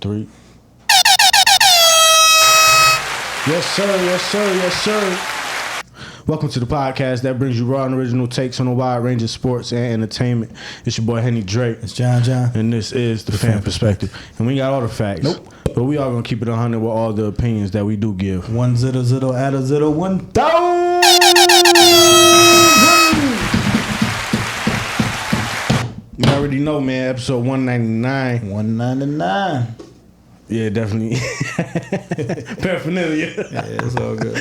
3. Yes, sir. Yes, sir. Yes, sir. Welcome to the podcast that brings you raw and original takes on a wide range of sports and entertainment. It's your boy Henny Drake. It's John. And this is the Pham Perspective. And we ain't got all the facts. Nope. But we are going to keep it 100 with all the opinions that we do give. 100 at a 0 1,000. You already know, man. Episode 199. 199. Yeah, definitely. Paraphernalia. Yeah, it's all good.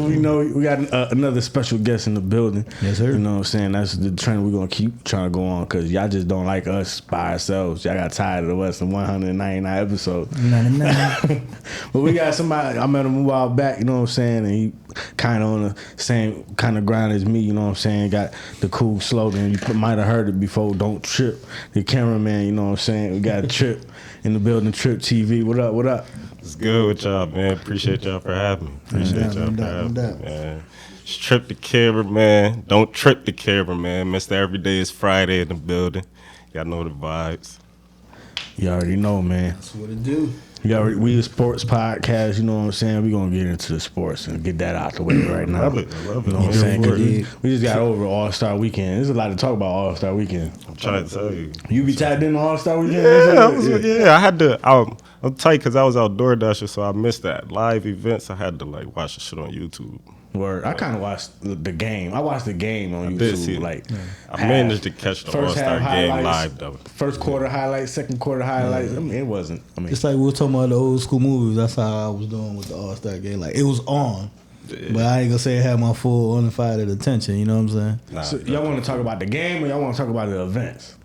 We know we got another special guest in the building. Yes, sir. You know what I'm saying? That's the trend we're going to keep trying to go on because y'all just don't like us by ourselves. Y'all got tired of us in 199 episodes. 99. But we got somebody, I met him a while back, you know what I'm saying? And he kind of on the same kind of grind as me, you know what I'm saying? Got the cool slogan. You might have heard it before, don't trip. The cameraman, you know what I'm saying? We got Trip in the building, Trip TV. What up, what up? It's good with y'all, man. Appreciate y'all for having me. Appreciate y'all for having me, man. It's Trip the cameraman. Don't trip the cameraman. Mr. Every Day is Friday in the building. Y'all know the vibes. You already know, man. That's what it do. We a sports podcast, you know what I'm saying? We're going to get into the sports and get that out the way right now. I love it. You know what I'm saying? 'Cause we just got over All-Star Weekend. There's a lot to talk about All-Star Weekend. I'm trying to tell you. You be tapped in on All-Star Weekend? I had to. I'm tight because I was outdoor dasher, so I missed that live events. I had to watch the shit on YouTube. Word. I kind of watched the game. I watched the game on YouTube. did see it. I managed to catch the All-Star game live though. First quarter highlights, second quarter highlights. I mean, it wasn't. It's like we were talking about the old school movies. That's how I was doing with the All-Star game. Like, it was on. Yeah. But I ain't gonna say it had my full undivided attention. You know what I'm saying? So y'all want to talk about the game or y'all want to talk about the events?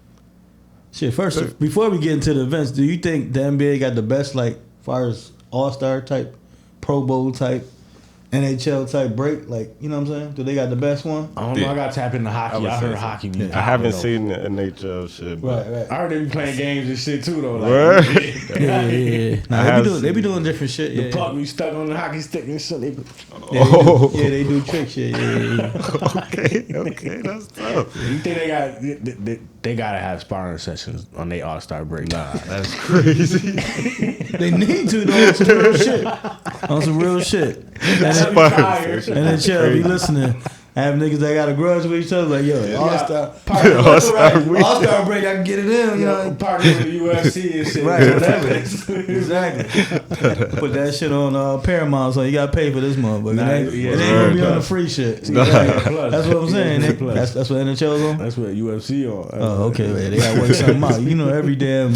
Shit, first, before we get into the events, do you think the NBA got the best, like, far as All-Star type, Pro Bowl type, NHL type break? Like, you know what I'm saying? Do they got the best one? I don't know. I got to tap into hockey. I heard hockey. I haven't seen the NHL shit. Right. I heard they be playing games and shit too, though. Like, yeah. Nah, they be doing different shit. The puck be stuck on the hockey stick and shit. They they do trick shit. Yeah. Okay, that's tough. You think they gotta have sparring sessions on their All-Star break? Nah, that's crazy. They need to though. On some real shit. And then chill, be listening. I have niggas that got a grudge with each other, like, yo, All-Star break, I can get it in, you know. Partner with the UFC and shit. Right, whatever. Exactly. Put that shit on Paramount, so you got to pay for this motherfucker. It ain't going to be on the free shit. That's what I'm saying. That's what NHL's on? That's what UFC on. Oh, okay, man. They got to work something out. You know, every damn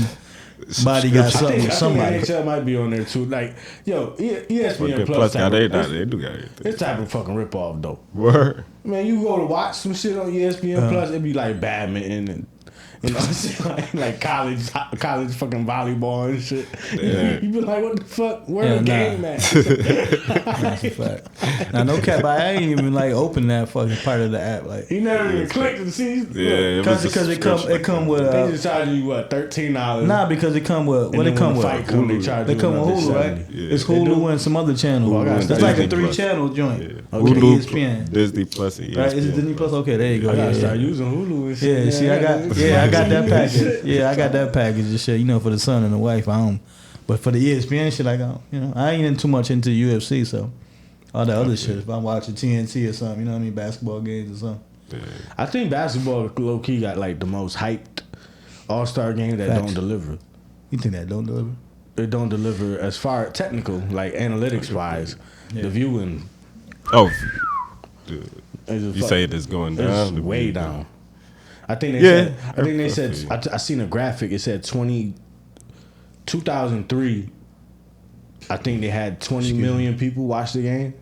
body got something with somebody. I think NHL might be on there too. Like, yo, ESPN Plus. They do got everything. It's type of fucking ripoff though. Word. Man, you go to watch some shit on ESPN Plus, it be like badminton and you know what I'm saying? like college fucking volleyball and shit. Yeah. You be like, what the fuck? Where the game at? That's a fact. Now, no cap, I ain't even like open that fucking part of the app. Like, you never even clicked to see. Yeah, because it come with. They just charge you what, $13? Nah, because it come with what it come with. They come with Hulu, right? Yeah. It's Hulu and some other channel. It's like a 3-channel joint. Yeah. Okay, Hulu, ESPN, Disney Plus, and ESPN. right? Is it Disney Plus? Okay, there you go. I gotta start using Hulu and shit. Yeah, see, I got that package. Yeah, I got that package and shit. You know, for the son and the wife, I don't. But for the ESPN shit, I ain't in too much into UFC, so all that other shit. If I'm watching TNT or something, you know what I mean, basketball games or something. Yeah. I think basketball low key got like the most hyped All-Star game that don't deliver. You think that don't deliver? It don't deliver as far technical, like analytics wise. Yeah. The viewing. Oh, dude. You say it's going down? It's way down. I think they said. I seen a graphic. It said 2003. I think they had 20 million people watch the game,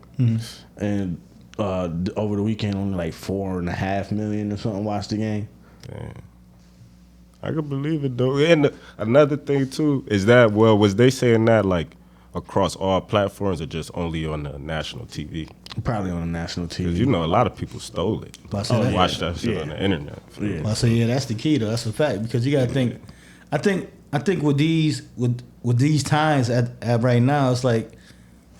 and over the weekend only like 4.5 million or something watched the game. Damn. I could believe it though. And another thing too is that was they saying that like across all platforms or just only on the national TV? Probably on the national TV. Because you know a lot of people stole it. Watch that shit on the internet. Yeah. I say that's the key though. That's a fact because you got to think. I think with these times at right now, it's like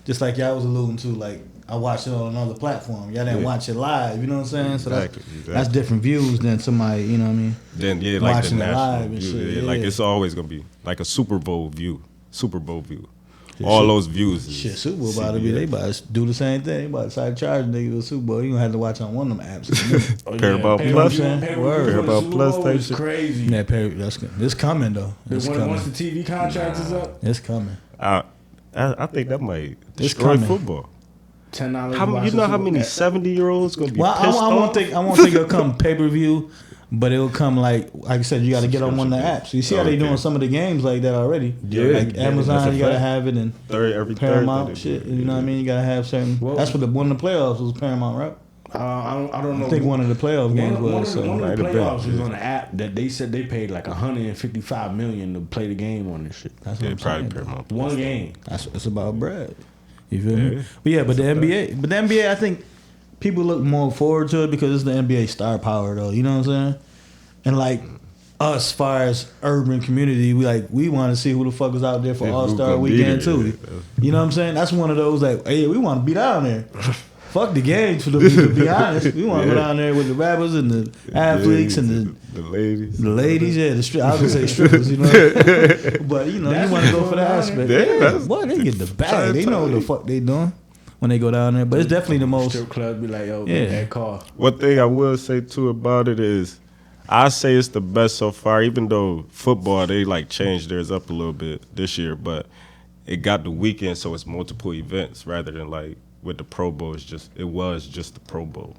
just like y'all was alluding to. Like I watched it on another platform. Y'all didn't watch it live. You know what I'm saying? So that's different views than somebody. You know what I mean? Then like watching the national live and shit. Like it's always gonna be like a Super Bowl view. Super Bowl view. All those views. Shit, Super Bowl about to be. They about to do the same thing. They about to start charging niggas with Super Bowl. You gonna have to watch on one of them apps. Paramount Plus. Paramount Plus type type shit. shit. Crazy. Yeah, that's good. It's coming though. It's coming. Once the TV contract is up, It's coming. I think that might It's destroy coming. football. $10. You know how many 70-year-olds gonna be Well, pissed I off? won't think it'll come pay per view, but it'll come like I said. You got to get on one of the apps. You see how they doing some of the games like that already. Yeah, like yeah, Amazon, that's a you got to fact. have it, and Every Paramount Thursday shit. they do it. You know what I mean? You got to have certain. Well, that's what one of the playoffs was Paramount, right? I don't know. I think one of the playoff games One was. of the Might have been, playoffs was yeah. on the app that they said they paid like $155 million to play the game on this shit. That's what Yeah, I'm probably saying. Paramount. One game. It's about bread. You feel me? Yeah. But the NBA, I think people look more forward to it because it's the NBA star power, though. You know what I'm saying? And like us, far as urban community, we want to see who the fuck is out there for Yeah, All who Star gonna be Weekend there, too. yeah. You know what I'm saying? That's one of those like, hey, we want to be down there. Fuck the games, to be honest. We want to go down there with the rappers and the athletes and the ladies. the ladies, yeah, I was gonna say strippers, you know. But you know, you want to go for the aspect. Yeah, Boy, they get the bag. They know what the fuck they doing when they go down there. But it's definitely the most. Strip club be like, yo, Yeah. that car. One thing I will say too about it is, I say it's the best so far. Even though football they like changed theirs up a little bit this year, but it got the weekend, so it's multiple events rather than like with the Pro Bowl. It was just the Pro Bowl.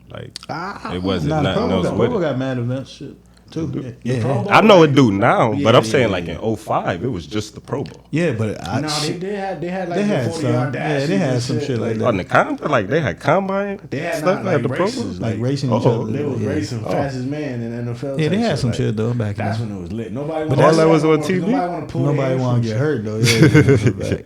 Like it wasn't Nah, the nothing else Pro with Bowl it. got mad events shit too. Yeah, Pro Bowl- I know it do now, but I'm Yeah, saying yeah, like in 05, it was just the Pro Bowl. yeah, but No, they had like they the had 40 some. yard Yeah, dashes they had and some shit like that. On the combine, like they had combine They had stuff not, at the like, Pro Bowl. races, like racing each Oh, other. They was yeah. racing fastest man in the NFL. Yeah, they type had some like, shit though back That's then. when it was lit. Nobody But wanna- all that was on nobody TV? wanna pull Nobody their want to hamstring. get hurt though.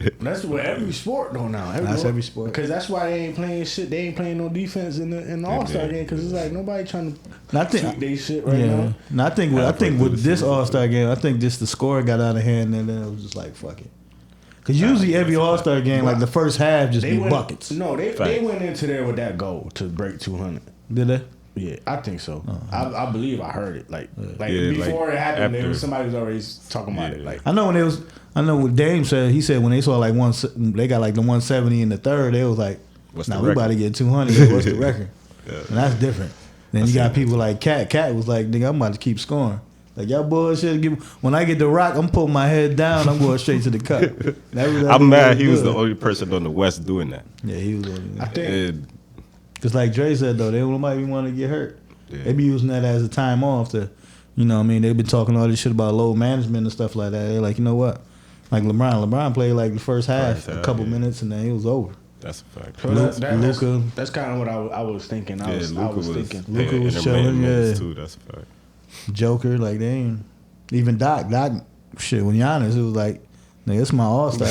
Yeah, That's what every sport though now. That's every sport. Because that's why they ain't playing shit. They ain't playing no defense in the All Star game because it's like nobody trying to I think- tweak they shit right yeah. now. And I think with this All Star game, I think just the score got out of hand and then it was just like fuck it. Because usually every All Star game, like the first half, just be went, buckets. No, they Facts. went into there with that goal to break 200. Did they? Yeah, I think so. I believe I heard it. Like Yeah, before like it happened, after. somebody was already talking about it. Like I know what Dame said. He said when they saw like they got like the 170 in the third, they was like, What's "Nah, the we about to record?" get 200. What's the record?" Yeah. And that's different. Then you got people like Cat. Cat was like, "Nigga, I'm about to keep scoring." Like y'all bullshit. When I get the rock, I'm putting my head down. I'm going straight to the cup. I'm mad he was the only person on the West doing that. Yeah, he was. I think And, Because like Dre said though, they don't nobody want to get hurt. Yeah. They be using that as a time off to, you know what I mean? They've been talking all this shit about load management and stuff like that. They're like, you know what? Like LeBron played like the first half, a couple minutes, and then it was over. that's a fact. so Luka. that's kind of what I was thinking. I was thinking. Luka was intermittent chilling, minutes, yeah. too. That's a fact. Joker, like they ain't even Doc, shit. When Giannis, it was like, nigga, it's my All Star.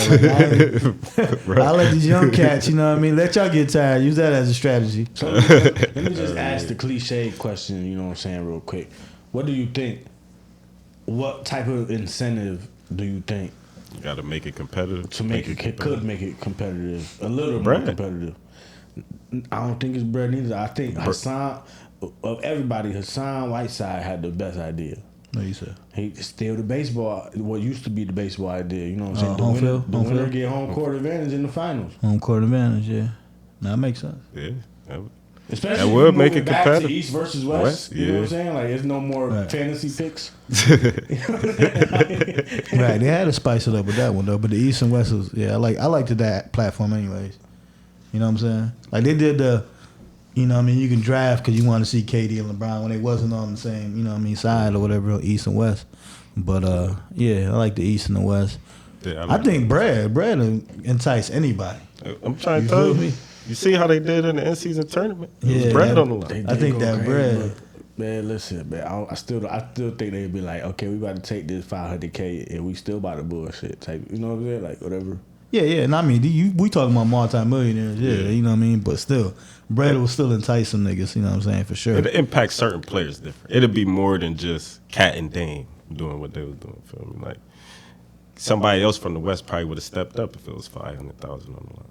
Like, I let these young cats, you know what I mean? Let y'all get tired. Use that as a strategy. So let me just ask the cliche question. You know what I'm saying, real quick. What do you think? What type of incentive do you think You got to make it competitive. to make it could make it competitive, a little more Bread. competitive? I don't think it's bread neither. I think Hassan, of everybody, Hassan Whiteside had the best idea. What you said? He still the baseball, what used to be the baseball idea. You know what I'm saying? Home The field? winner, Home the winner field? get home court advantage in the finals. Home court advantage, yeah. That makes sense. Yeah. Especially That if would you make moving it back to competitive. East versus West. West, You know what I'm yeah. saying? Like, there's no more Right. fantasy picks. Right, they had to spice it up with that one though. But the East and West was, yeah, I liked that platform anyways. You know what I'm saying? Like they did the, you know what I mean, you can draft because you want to see KD and LeBron when they wasn't on the same, you know what I mean, side or whatever, East and West. But yeah, I like the East and the West. Yeah, I think Brad will entice anybody. I'm trying You to tell feel you. me? You see how they did in the in-season tournament? It was Yeah, bread that- on the line. I think go that crazy, bread. but, man, listen, man. I still think they'd be like, okay, we about to take this $500K and we still about to bullshit type. You know what I'm saying? Like whatever. Yeah, and I mean, we talking about multi-millionaires, yeah, you know what I mean? But still, Brad will still entice some niggas, you know what I'm saying, for sure. It impacts certain players different. It'll be more than just Cat and Dame doing what they was doing. Feel me? Like somebody else from the West probably would have stepped up if it was $500,000 on the line,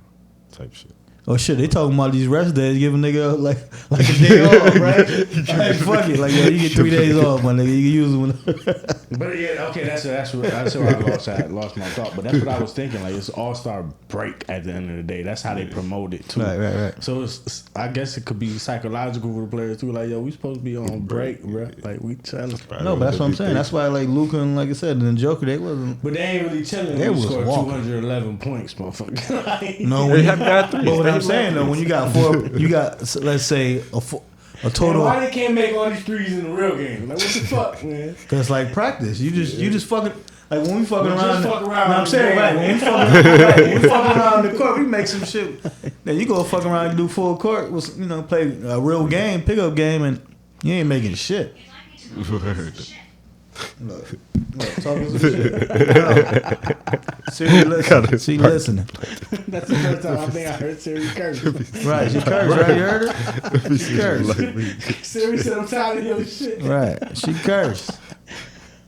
type shit. Oh shit, they talking about these rest days, give a nigga like a day off, right? Like, fuck it, like yo, you get 3 days off, my nigga, you can use them. But yeah, okay, that's where I lost my thought. But that's what I was thinking. Like it's All-Star break at the end of the day. That's how they promote it too. Right. So I guess it could be psychological for the players too. Like yo, we supposed to be on break, bro. Like we chilling. No, but that's what I'm saying. That's why like Luka and like I said, and the Joker, they wasn't. But they ain't really chilling. They was scored walking. 211 points, motherfucker. Like, No, They have got three. but what I'm saying though, when you got let's say a total. why they can't make all these threes in the real game? Like what the fuck, man? Cause like practice, you just fucking like when we fucking around. Just fuck around. No, I'm saying man. right when we fucking around the court, we make some shit. Then you go fuck around and do full court, play a real game, pickup game, and you ain't making shit. Look, talking some shit. She listening. That's the first time I think I heard Siri curse. Right, she cursed, right? You heard her? She cursed. Siri said, "I'm tired of your shit." Right, she cursed.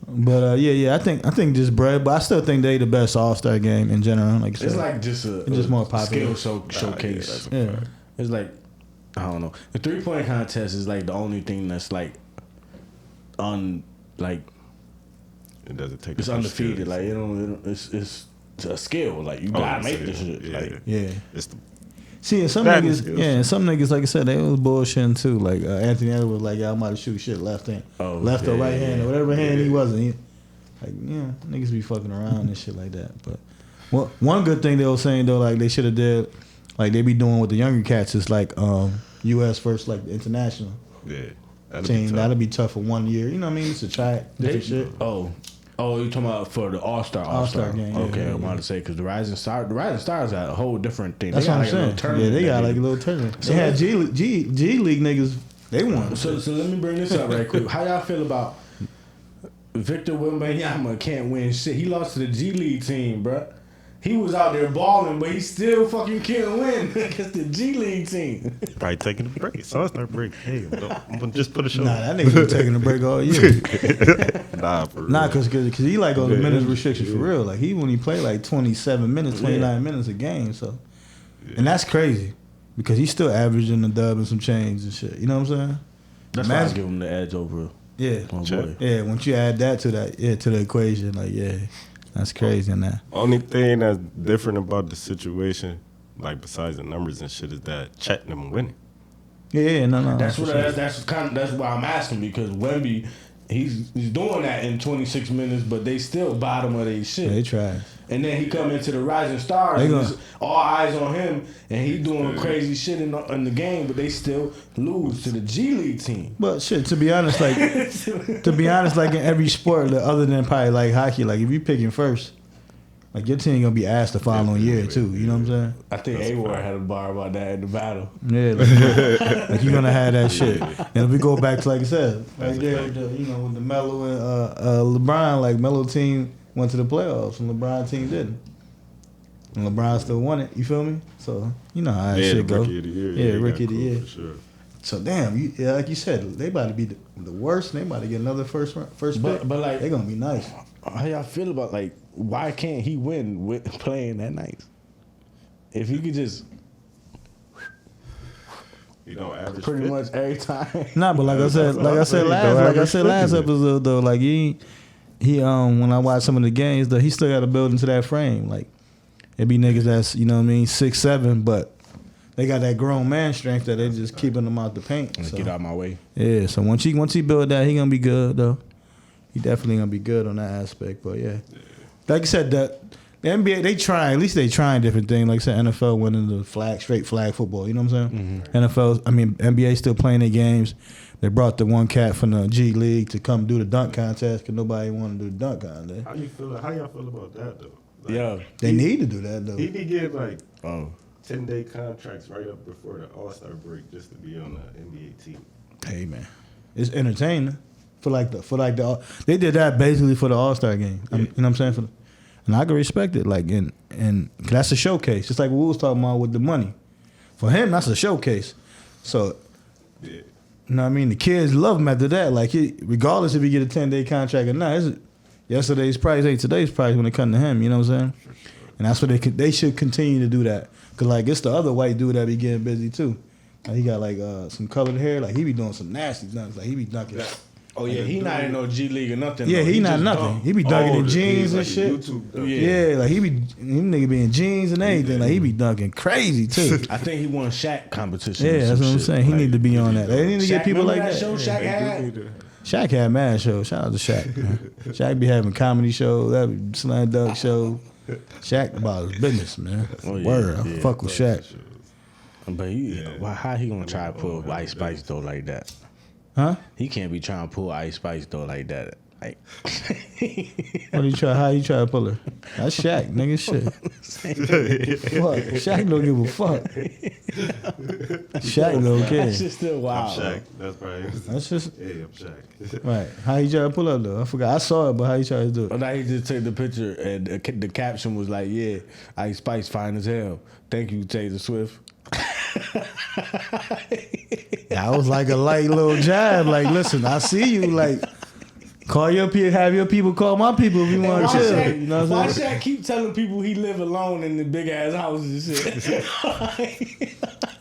But I think just bread. But I still think they the best All-Star game in general. Like it's like just a just more popular showcase. Yeah. It's like I don't know. The 3-point contest is like the only thing that's like It doesn't take. it's undefeated. Like it's a skill. Like you gotta make this shit. Yeah. Like It's the See, and some Batting niggas, skills. and some niggas, like I said, they was bullshitting too. Like Anthony Edwards was like, "I'm about to shoot shit left hand, left or right hand, or whatever hand he wasn't." Niggas be fucking around and shit like that. But one good thing they were saying though, like they should have did, like they be doing with the younger cats is like U.S. first, like the international team. That'll be tough for 1 year. You know what I mean? It's a try different shit. Oh, you talking about for the All-Star game? Okay, Yeah. I wanted to say because the Rising Stars got a whole different thing. That's they what got I'm like saying. Yeah, they got like a little tournament. They had G League niggas. They won. So let me bring this up right quick. How y'all feel about Victor Wembanyama can't win shit? He lost to the G League team, bruh. He was out there balling, but he still fucking can't win against the G League team. Probably taking a break. So it's not a break. Hey, I'm gonna just put a show. Nah, that nigga been taking a break all year. For real. Nah, cause he like on the minutes restriction for real. Like he only play like 27 minutes, 29 minutes a game. So, and that's crazy because he's still averaging the dub and some change and shit. You know what I'm saying? That's why I give him the edge over. Yeah, boy. Yeah. Once you add that to the equation, like that's crazy in that. Only thing that's different about the situation, like besides the numbers and shit, is that Chet them winning. Yeah, no. That's why I'm asking because Wemby, he's doing that in 26 minutes, but they still bottom of their shit. Yeah, they try. And then he come into the Rising Stars, and it's all eyes on him, and he doing crazy shit in the game, but they still lose to the G League team. But shit, to be honest, like in every sport, other than probably like hockey, like if you picking first, like your team gonna be asked the following year too. You know what I'm saying? I think A-Ward had a bar about that in the battle. Yeah, like you're gonna have that shit. And if we go back to like I said, right there, with the Melo and LeBron, like Melo team went to the playoffs and LeBron team didn't. And LeBron still won it. You feel me? So you know how that shit go. Rookie of the year. Yeah, rookie of the year. For sure. So damn, like you said, they about to be the worst. And they about to get another first pick. But like they gonna be nice. How y'all feel about like why can't he win with playing that nice? If he could just average pretty 50. much every time. Nah, but like I said last episode though, like he when I watch some of the games though, he still got to build into that frame. Like it be niggas that's 6'7", but they got that grown man strength that they just keeping them out the paint. So. Get out my way. Yeah, so once he build that, he gonna be good though. He definitely gonna be good on that aspect. But yeah. Like you said, the NBA they trying different things. Like I said, NFL went into straight flag football. You know what I'm saying? Mm-hmm. NBA still playing their games. They brought the one cat from the G League to come do the dunk contest because nobody wanted to do the dunk contest. How y'all feel about that though? They need to do that though. He be getting 10-day contracts right up before the All-Star break just to be on the NBA team. Hey man, it's entertaining. They did that basically for the All-Star game. Yeah. You know what I'm saying? And I can respect it. Like and that's a showcase. Just like what we was talking about with the money. For him, that's a showcase. So, you know what I mean? The kids love him after that. Like regardless if he get a 10-day contract or not. Yesterday's price ain't today's price when it comes to him. You know what I'm saying? And that's what they should continue to do that. Cause like it's the other white dude that be getting busy too. Like, he got like some colored hair. Like he be doing some nasty dunks. Like he be dunking. Oh yeah, he not in no G League or nothing. Yeah, though. he not just nothing. dunk. He be dunking in jeans and like shit. YouTube, Like him nigga be in jeans and everything. Like he be dunking crazy too. I think he won Shaq competition. Yeah, that's what I'm saying. He need to be on that. They need to get people like that. Show Shaq had? Shaq had mad shows. Shout out to Shaq. Man. Shaq be having comedy shows, that be slam dunk shows. Shaq about his business, man. Oh, yeah, Word, I yeah. fuck with Shaq. But how he gonna try to pull Ice Spice though like that? Huh? He can't be trying to pull Ice Spice though like that. Like, How you try to pull her? That's Shaq, nigga. Shit. What? Shaq don't give a fuck. Shaq don't care. That's just still wild. I'm Shaq. That's probably. That's just Yeah, I'm Shaq. right. How you try to pull up though? I forgot. I saw it, but how you try to do But it? now he just took the picture and the caption was like, "Yeah, Ice Spice fine as hell. Thank you, Taylor Swift." That was like a light little jab. Like, listen, I see you. Like, call your people, have your people call my people if you want to chill. You know what Why I'm saying? Shaq keep telling people he live alone in the big ass houses and shit?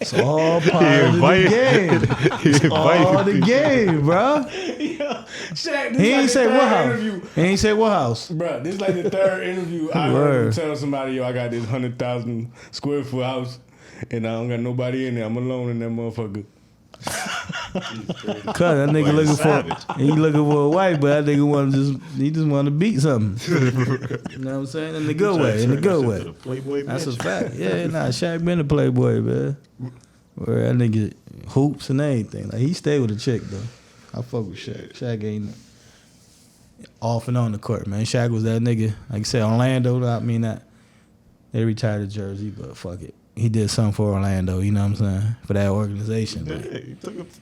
It's all part of the game. It's all the game, bro. Shaq, He ain't say what house. interview. He ain't say what house. Bro, this is like the third interview I heard Word. him tell somebody, yo, I got this 100,000 square foot house and I don't got nobody in there. I'm alone in that motherfucker. Cause that nigga looking Savage. for, he looking for a wife, but that nigga just want to beat something. You know what I'm saying? In the good way, in the good way. Playboy That's a bitch. fact. Yeah, nah, Shaq been a playboy, man. Where that nigga hoops and everything. Like, he stay with a chick, though. I fuck with Shaq. Shaq ain't off and on the court, man. Shaq was that nigga. Like you said, Orlando, I mean that. They retired the jersey, but fuck it. He did something for Orlando, you know what I'm saying? For that organization. Yeah, But,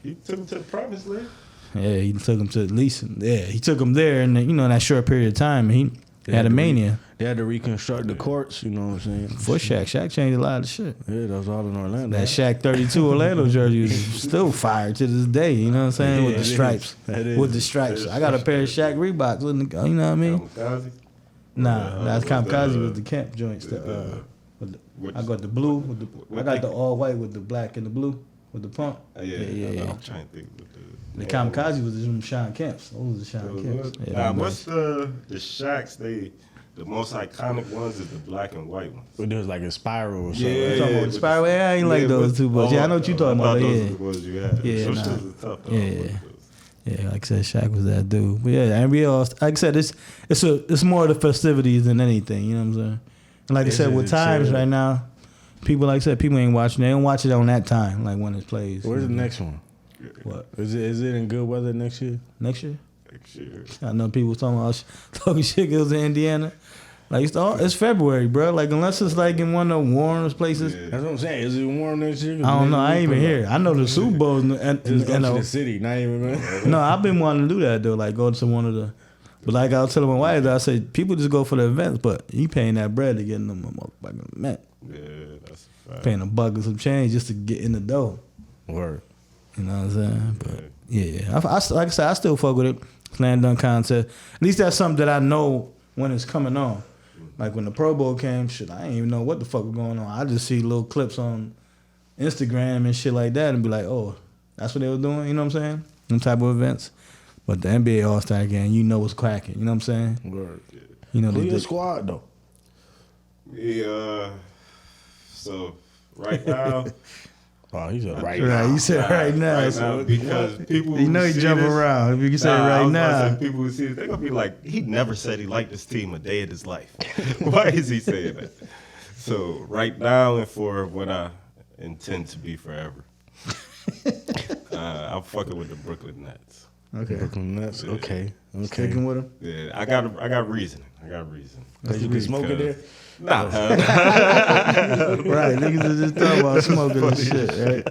he took him to the promised land. yeah, he took him to at least, he took him there in, in that short period of time. And he had a mania. They had to reconstruct the courts, you know what I'm saying? For Shaq. Shaq changed a lot of shit. Yeah, that was all in Orlando. That Shaq 32 Orlando jersey is still fire to this day. You know what I'm saying? Yeah, With the it is. stripes. That is. With the stripes. I got a pair of Shaq Reeboks. You know what I mean? Kamikaze. Nah, that's Kamikaze the- with the Kemp joints. Which- I got the blue. I got the all white with the black and the blue with the pump. Yeah. I'm trying to think. The Kamikaze was the Sean Kemps. Those are the Sean Kemps. Yeah, them What's boys. the Shaqs? The most iconic ones is the black and white ones. There was like a spiral or something. Yeah, You talking about but- Spiral? Yeah, I ain't like those too much. Yeah, I know what you talking about. Those Yeah. are the ones you had. Yeah, Some nah. shit was tough though. Yeah. Yeah, like I said, Shaq was that dude. But yeah, NBA All, like I said, it's more of the festivities than anything. You know what I'm saying? And like I said, with times right now, people like I said, people ain't watching. They don't watch it on that time, like when it plays. Where's the next one? What Is it in good weather next year? next year? Next year. I know people talking shit. It was in Indiana. Like it's February, bro. Like unless it's like in one of the warmest places. Yeah. That's what I'm saying. Is it warm next year? I don't know. I ain't even here. I know the Super Bowl. Just go to the city, not even. No, I've been wanting to do that though. Like go to one of the. But like I was telling my wife, I said people just go for the events, but you paying that bread to get in them motherfucking event. Yeah, that's a fact. Paying a buck or some change just to get in the door. Word. You know what I'm saying? But yeah, I like I said, I still fuck with it. Slam dunk contest. At least that's something that I know when it's coming on. Like when the Pro Bowl came, shit, I ain't even know what the fuck was going on. I just see little clips on Instagram and shit like that and be like, oh, that's what they were doing. You know what I'm saying? Them type of events. But the NBA All-Star game, you know what's cracking. You know what I'm saying? Word. You know Who they your did. squad though? Yeah. So right now, Oh, he said right Right, now. you said right now. right so now because people you know who he see jump this- around. If you can say Nah, I right was about to now. say, people who see this, they're gonna be like, he never said he liked this team a day of his life. Why is he saying that? So right now and for what I intend to be forever, I'm fucking with the Brooklyn Nets. Okay. Brooklyn Nets. Okay. Sticking with him? Yeah, I got reason. Cause you can smoke it there. Nah, Right, niggas are just talking about smoking and shit, right?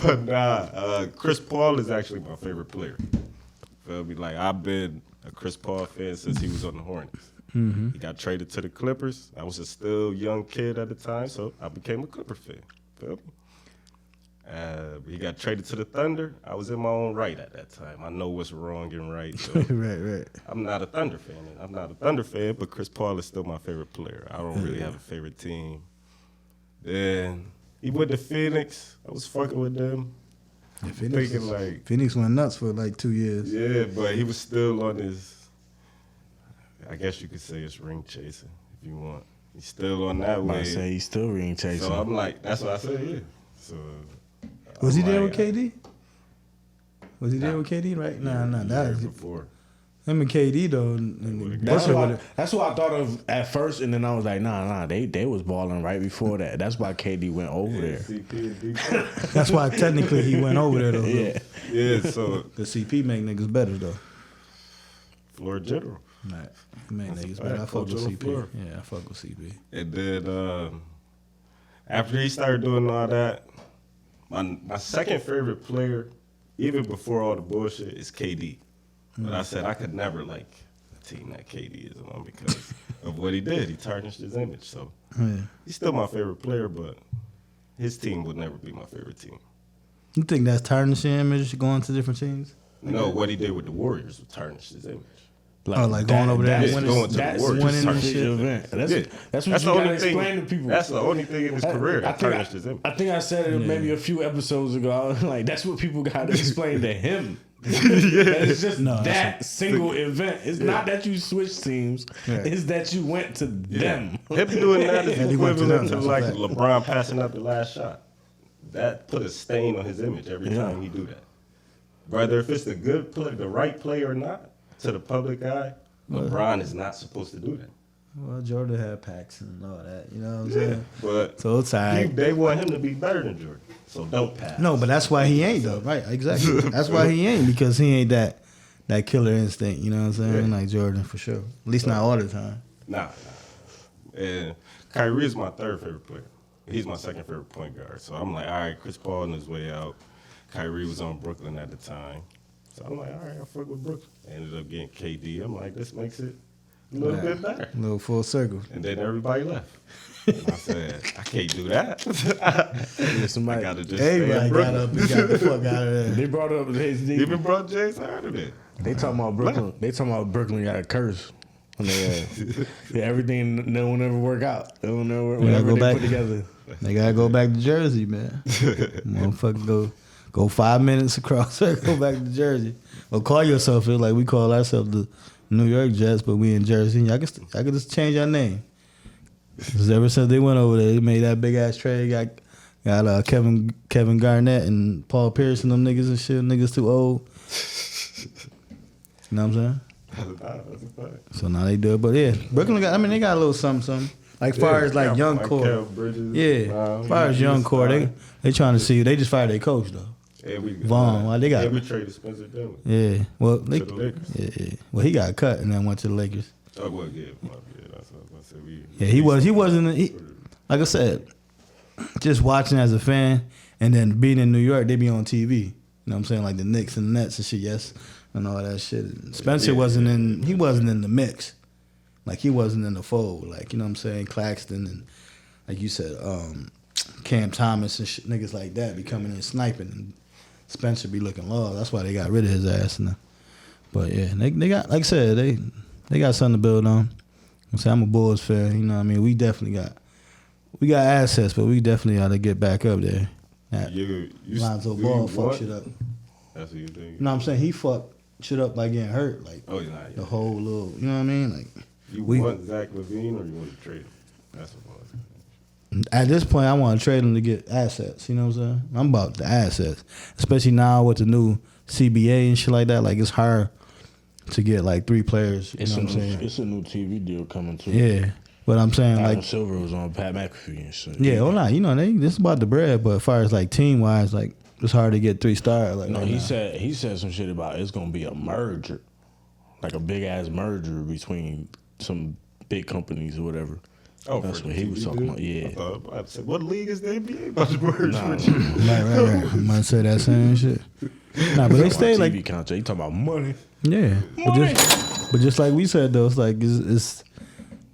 but nah. Chris Paul is actually my favorite player. Feel me? Like I've been a Chris Paul fan since he was on the Hornets. Mm-hmm. He got traded to the Clippers. I was a still young kid at the time, so I became a Clipper fan. Feel me? He got traded to the Thunder. I was in my own right at that time. I know what's wrong and right. So right. I'm not a Thunder fan. But Chris Paul is still my favorite player. I don't really have a favorite team. Then he went to Phoenix. I was fucking with them. Yeah, Phoenix went nuts for like 2 years. Yeah, but he was still on his, I guess you could say it's ring chasing if you want. He's still on that way. I say he's still ring chasing. So I'm like, that's what I said, yeah. So was he there with KD? Was he there with KD? Right? Nah. That was before. Him and KD though. That's what I thought of at first, and then I was like, nah. They was balling right before that. That's why KD went over there. That's why technically he went over there though. Yeah. So the CP make niggas better though. Floor general. Right. He make niggas better. I fuck with CP. Floor. Yeah, I fuck with CP. And then after he started doing all that, my second favorite player, even before all the bullshit, is KD. But I said I could never like a team that KD is on because of what he did. He tarnished his image. So he's still my favorite player, but his team would never be my favorite team. You think that's tarnishing image going to different teams? No, what he did with the Warriors would tarnish his image. Like going over there and going to the Warriors. Winning shit. Event. That's what you gotta explain to people. That's the only thing in his career that tarnished his image. I think I said it maybe a few episodes ago. I was like, that's what people gotta explain to him. It's just that single event. It's not that you switch teams. It's that you went to them. Him doing that is equivalent to like LeBron passing up the last shot. That put a stain on his image every time he do that. Whether if it's the good play, the right play or not, to the public eye, LeBron is not supposed to do that. Well, Jordan had packs and all that, you know what I'm saying? But so it's all right. They want him to be better than Jordan, so don't pass. No, but that's why he ain't though, right? Exactly. That's why he ain't, because he ain't that killer instinct, you know what I'm saying? Like Jordan for sure. At least not all the time. Nah. And Kyrie is my third favorite player. He's my second favorite point guard. So I'm like, all right, Chris Paul on his way out. Kyrie was on Brooklyn at the time. So I'm like, all right, I'll fuck with Brooklyn. Ended up getting KD. I'm like, this makes it a little bit better. A little full circle. And then everybody left. And I said, I can't do that. I got to just everybody got up and got the fuck out of there. They brought up even brought James Harden. They talking about Brooklyn. They talking about Brooklyn got a curse. When they, everything they will never work out. They will never whatever they put together. They gotta go back to Jersey, man. Motherfucker go 5 minutes across there, go back to Jersey. Or call yourself it like we call ourselves the New York Jets, but we in Jersey. I could just change our name. Because ever since they went over there, they made that big ass trade. Got Kevin Garnett and Paul Pierce and them niggas and shit. Niggas too old. You know what I'm saying? So now they do it, but yeah, Brooklyn they got a little something. Like far as like young core, far as young core, they trying to see. They just fired their coach though. Pham, they got. We traded Spencer Dinwiddie. Yeah, well, to the Lakers. Yeah. Well, he got cut and then went to the Lakers. Oh well, yeah, that's what I said. He wasn't. Like I said, just watching as a fan, and then being in New York, they be on TV. You know what I'm saying? Like the Knicks and the Nets and shit. Yes. And all that shit. Spencer wasn't in the mix. Like he wasn't in the fold. Like, you know what I'm saying? Claxton and like you said, Cam Thomas and shit, niggas like that be coming in sniping and Spencer be looking low. That's why they got rid of his ass. But yeah, they got, like I said, they got something to build on. I'm a Bulls fan, you know what I mean? We got assets, but we definitely ought to get back up there. Lonzo Ball fuck shit up. That's what you think? You know what I'm saying? He fucked shit up by getting hurt, like the whole little, you know what I mean? Like you want Zach LaVine or you want to trade him? That's what it was. At this point, I want to trade him to get assets. You know what I'm saying? I'm about the assets, especially now with the new CBA and shit like that. Like it's hard to get like 3 players. You know what I'm saying? It's a new TV deal coming too. Yeah, but I'm saying Adam like Silver was on Pat McAfee and shit. Yeah, hold on. You know, this is about the bread. But as far as like team wise, like. It's hard to get 3 stars. Like no, he said some shit about it's gonna be a merger, like a big ass merger between some big companies or whatever. Oh, that's what he was talking about. Yeah. I said, what league is the NBA about to merge? Right. I might say that same shit. Nah, but they stay like TV contract. You talking about money? Yeah, but just like we said though, it's like it's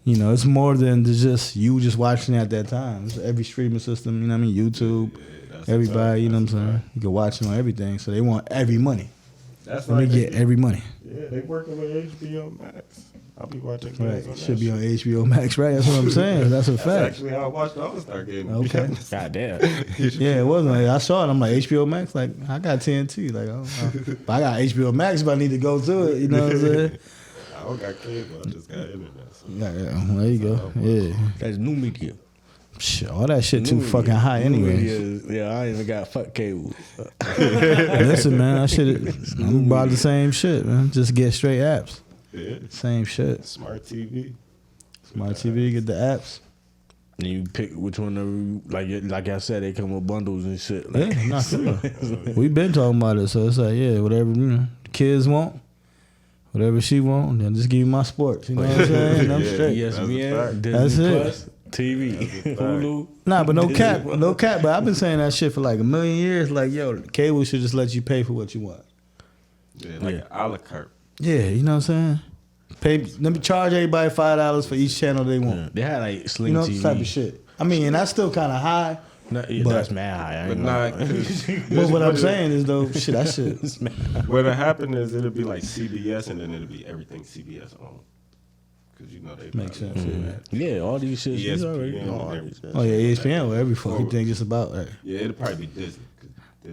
you know it's more than just you just watching at that time. It's every streaming system. You know what I mean? YouTube. everybody, you know what I'm saying? You can watch them on everything. So they want every money. That's Let me get every money. Yeah, they working with HBO Max. I'll be watching games on Should that be shit. on HBO Max, right? That's what I'm saying. That's a fact. That's actually how I watched the All-Star game. Okay. God damn. Yeah, it wasn't. Like, I saw it. I'm like, HBO Max? Like, I got TNT. Like, but I got HBO Max if I need to go to it. You know what I'm saying? I don't got cable. I just got internet. So. Yeah, there you go. Yeah. That's new media. Shit, all that shit too New fucking media. high New anyway. media I ain't even got fuck cable. Listen, man, I should. I'm about the same shit, man. Just get straight apps. Yeah. Same shit. Smart TV. Smart TV, get the apps. And you pick which one of you, like I said, they come with bundles and shit. Like, Yeah, not sure. We've been talking about it, so it's like, yeah, whatever the kids want, whatever she want, then just give me my sports. You know what I'm saying? And I'm Yeah. straight. ESPN, That's Disney it. Plus, TV, Hulu. Nah, but no cap. But I've been saying that shit for like a million years. Like, yo, cable should just let you pay for what you want. Yeah, like an a la carte. Yeah, you know what I'm saying? Let me charge everybody $5 for each channel they want. Yeah. They had like Sling You know, TV. type of shit. I mean, and that's still kind of high. No, yeah, But- that's mad high. I But ain't not. gonna- But what I'm saying is though, shit, that shit. It's mad high. What'll happen is it'll be like CBS, and then it'll be everything CBS on. Because you know they Makes probably sense, do yeah. that. Yeah, all these shits. ESPN these already and all everything. these shits. Oh yeah, ESPN with every fucking thing just about that. Yeah, it'll probably be Disney. 'Cause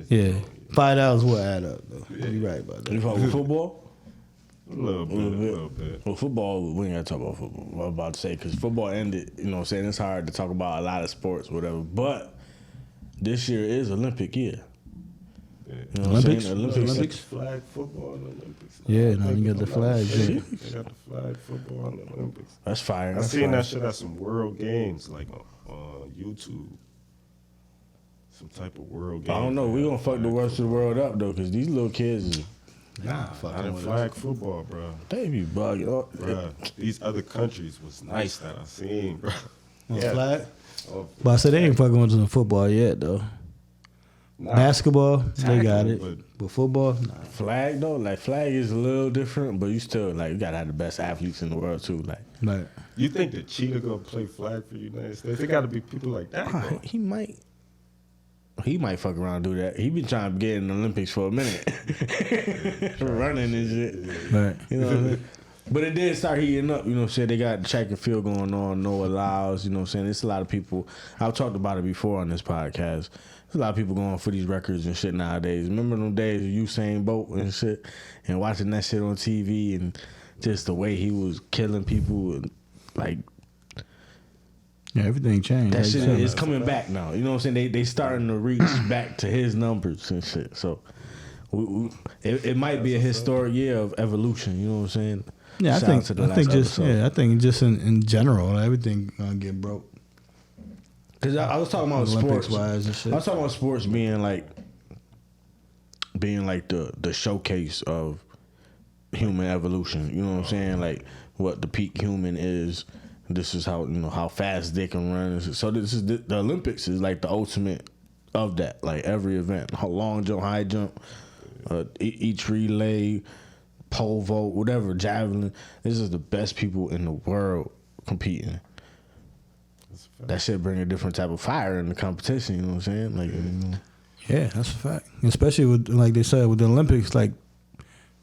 Disney Yeah, on it. $5 will add up though. You're right about You that. fuck with football? A little bit. Well, football, we ain't gotta talk about football. What I'm about to say, because football ended, you know what I'm saying? It's hard to talk about a lot of sports, whatever. But this year is Olympic year. Yeah. You know what I'm Olympics? saying? Olympics? Flag football in the Olympics. Yeah, I now think you got the if I'm not flag, mistaken, yeah. They got the flag football in the Olympics. That's fire. I That's seen fire. that shit at some World Games, like on YouTube. Some type of World Games. I don't know. We gonna fuck the rest of the world up, though, because these little kids, is Not in flag football, bro. they be bugging. Oh, Bruh, these other countries was nice that I seen, bro. On flag? Oh, But I said they ain't fucking with the football yet though. nah. Basketball, they got Tackle, it. But football, nah. Flag, though, like, flag is a little different, but you still, like, you gotta have the best athletes in the world, too. Like, Like, You think the cheetah gonna play flag for the United States? It got to be people like that. bro. he might. He might fuck around and do that. He been trying to get in the Olympics for a minute. Running and shit. right. You know what I'm saying? But it did start heating up, you know what I'm saying? They got track and field going on, Noah Lyles, you know what I'm saying? There's a lot of people, I've talked about it before on this podcast. There's a lot of people going for these records and shit nowadays. Remember them days of Usain Bolt and shit? And watching that shit on TV and just the way he was killing people and like Yeah, everything changed. that Like shit you said. is coming back now. You know what I'm saying? They starting to reach back to his numbers and shit. So it might be a historic year of evolution. You know what I'm saying? Yeah, I Shout out think to the I last think just episode. yeah, I think just in general, everything gonna get broke. Because I was talking about Olympics sports. wise and shit. I was talking about sports being like the showcase of human evolution. You know what I'm saying? Like what the peak human is. This is how how fast they can run. So this is the Olympics is like the ultimate of that. Like every event, long jump, high jump, each relay, pole vault, whatever, javelin. This is the best people in the world competing. That shit bring a different type of fire in the competition. You know what I'm saying? Like, Yeah, that's a fact. Especially with like they said with the Olympics, like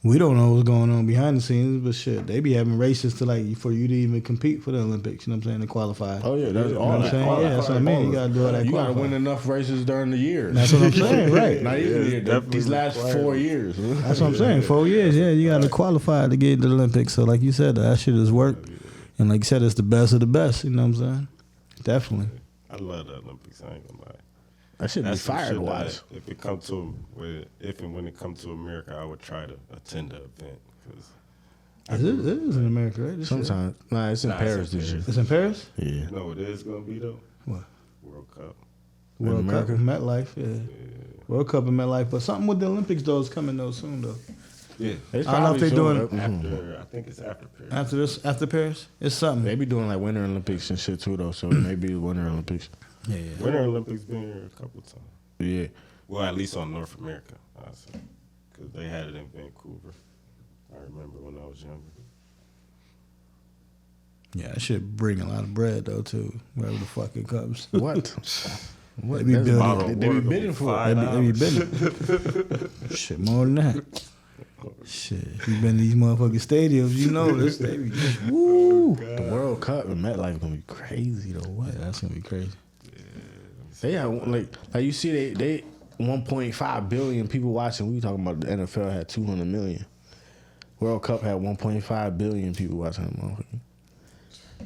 we don't know what's going on behind the scenes, but shit, they be having races to like for you to even compete for the Olympics. You know what I'm saying? To qualify. oh yeah, that's You know all what I'm that. saying? all Yeah, that. that's what I mean. You gotta do all that. You gotta qualifying. win enough races during the year. That's what I'm saying, right? Not even Yeah, the year. it's definitely These last required. 4 years. That's what I'm saying. 4 years, yeah, you got to qualify to get into the Olympics. So, like you said, that shit is work, and like you said, it's the best of the best. You know what I'm saying? Definitely. I love the Olympics. I ain't gonna lie. That should be That's some fire to shit watch. that if and when it comes to America, I would try to attend the event because It is in America, right? This shit? Sometimes, nah, it's in Nah, Paris it's in this year. It's in Paris. Yeah, you know what it is gonna be though. What? World Cup. World Cup, America? MetLife, yeah. World Cup and MetLife, but something with the Olympics though is coming though soon though. Yeah. It's I don't know if probably they doing- soon. After I think it's after Paris. After this, after Paris, it's something. They be doing like Winter Olympics and shit too though. So maybe Winter Olympics. Yeah, Winter Olympics been here a couple times. Yeah, Well, at least on North America, I say, because they had it in Vancouver. I remember when I was younger. Yeah, that should bring a lot of bread though too. Wherever the fuck it comes. what? What? They be That's building. bottle of water, they be bidding for it. They be bidding. Shit, more than that. Shit, if you been to these motherfucking stadiums, you know this. They be woo. The World Cup and MetLife gonna be crazy though. What? Yeah, that's gonna be crazy. They have like you see they 1.5 billion people watching. We talking about the NFL had 200 million. World Cup had 1.5 billion people watching that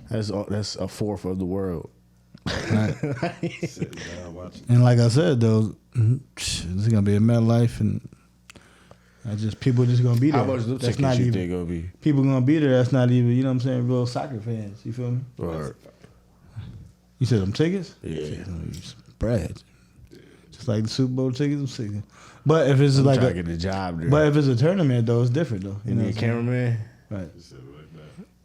motherfucker. That's a fourth of the world. Right. And like I said though, this is gonna be a MetLife and. People just gonna be there. How much the tickets not you even, think gonna be? People gonna be there. That's not even, you know what I'm saying, real soccer fans. You feel me? Or, You said them tickets? yeah. Bread. Just like the Super Bowl tickets. But if it's I'm like trying to get a job there. but if it's a tournament though, it's different though. You need a cameraman? Right.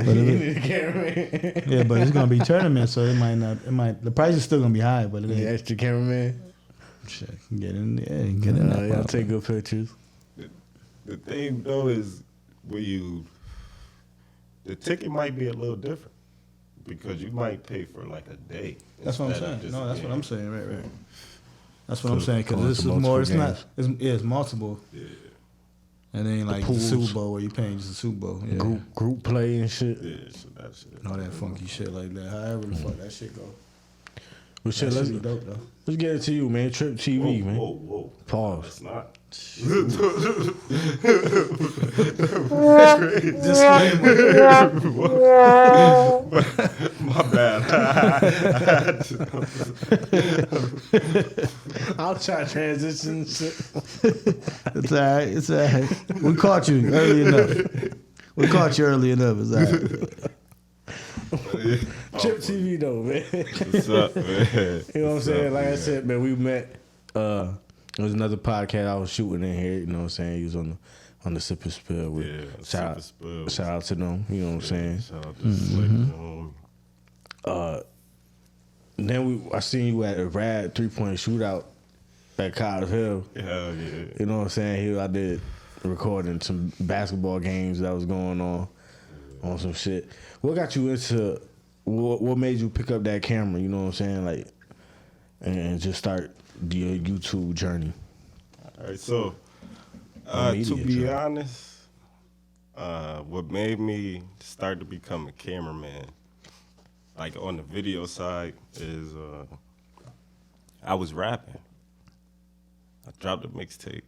You need a cameraman? Yeah, but it's gonna be tournament, so the price is still gonna be high, but it The ain't. extra cameraman? Shit, get in there. Y'all take good pictures. The thing though is the ticket might be a little different because you might pay for like a day. That's what I'm instead of saying. just No, a that's game. what I'm saying. Right. That's what I'm saying. Because going this to is more. It's multiple not. It's multiple. Yeah. And it ain't like the pools. Super Bowl where you paying just the Super Bowl. Yeah. Group play and shit. Yeah, so that's it. And all that funky shit like that. However the fuck that shit go. Well, shit, That let's shit be dope though. get it to you, man. Trip TV, man. Whoa. Pause. It's not. My bad. I'll try transition shit. It's alright. It's alright. We caught you early enough. It's alright. Trip TV though, man. What's up, man? You know what I'm saying? Like I man? said, man, we met. There was another podcast I was shooting in here. You know what I'm saying? He was on the Sip and Spill with shout out to them. You know what I'm saying? Shout out to Slick. Then I seen you at a rad 3-point shootout at College Hill. Hell yeah. You know what I'm saying? Here I did recording some basketball games that was going on some shit. What got you into? What made you pick up that camera? You know what I'm saying? Like, and just start your YouTube journey. All right, so to be honest, what made me start to become a cameraman, like on the video side, is I was rapping. I dropped a mixtape.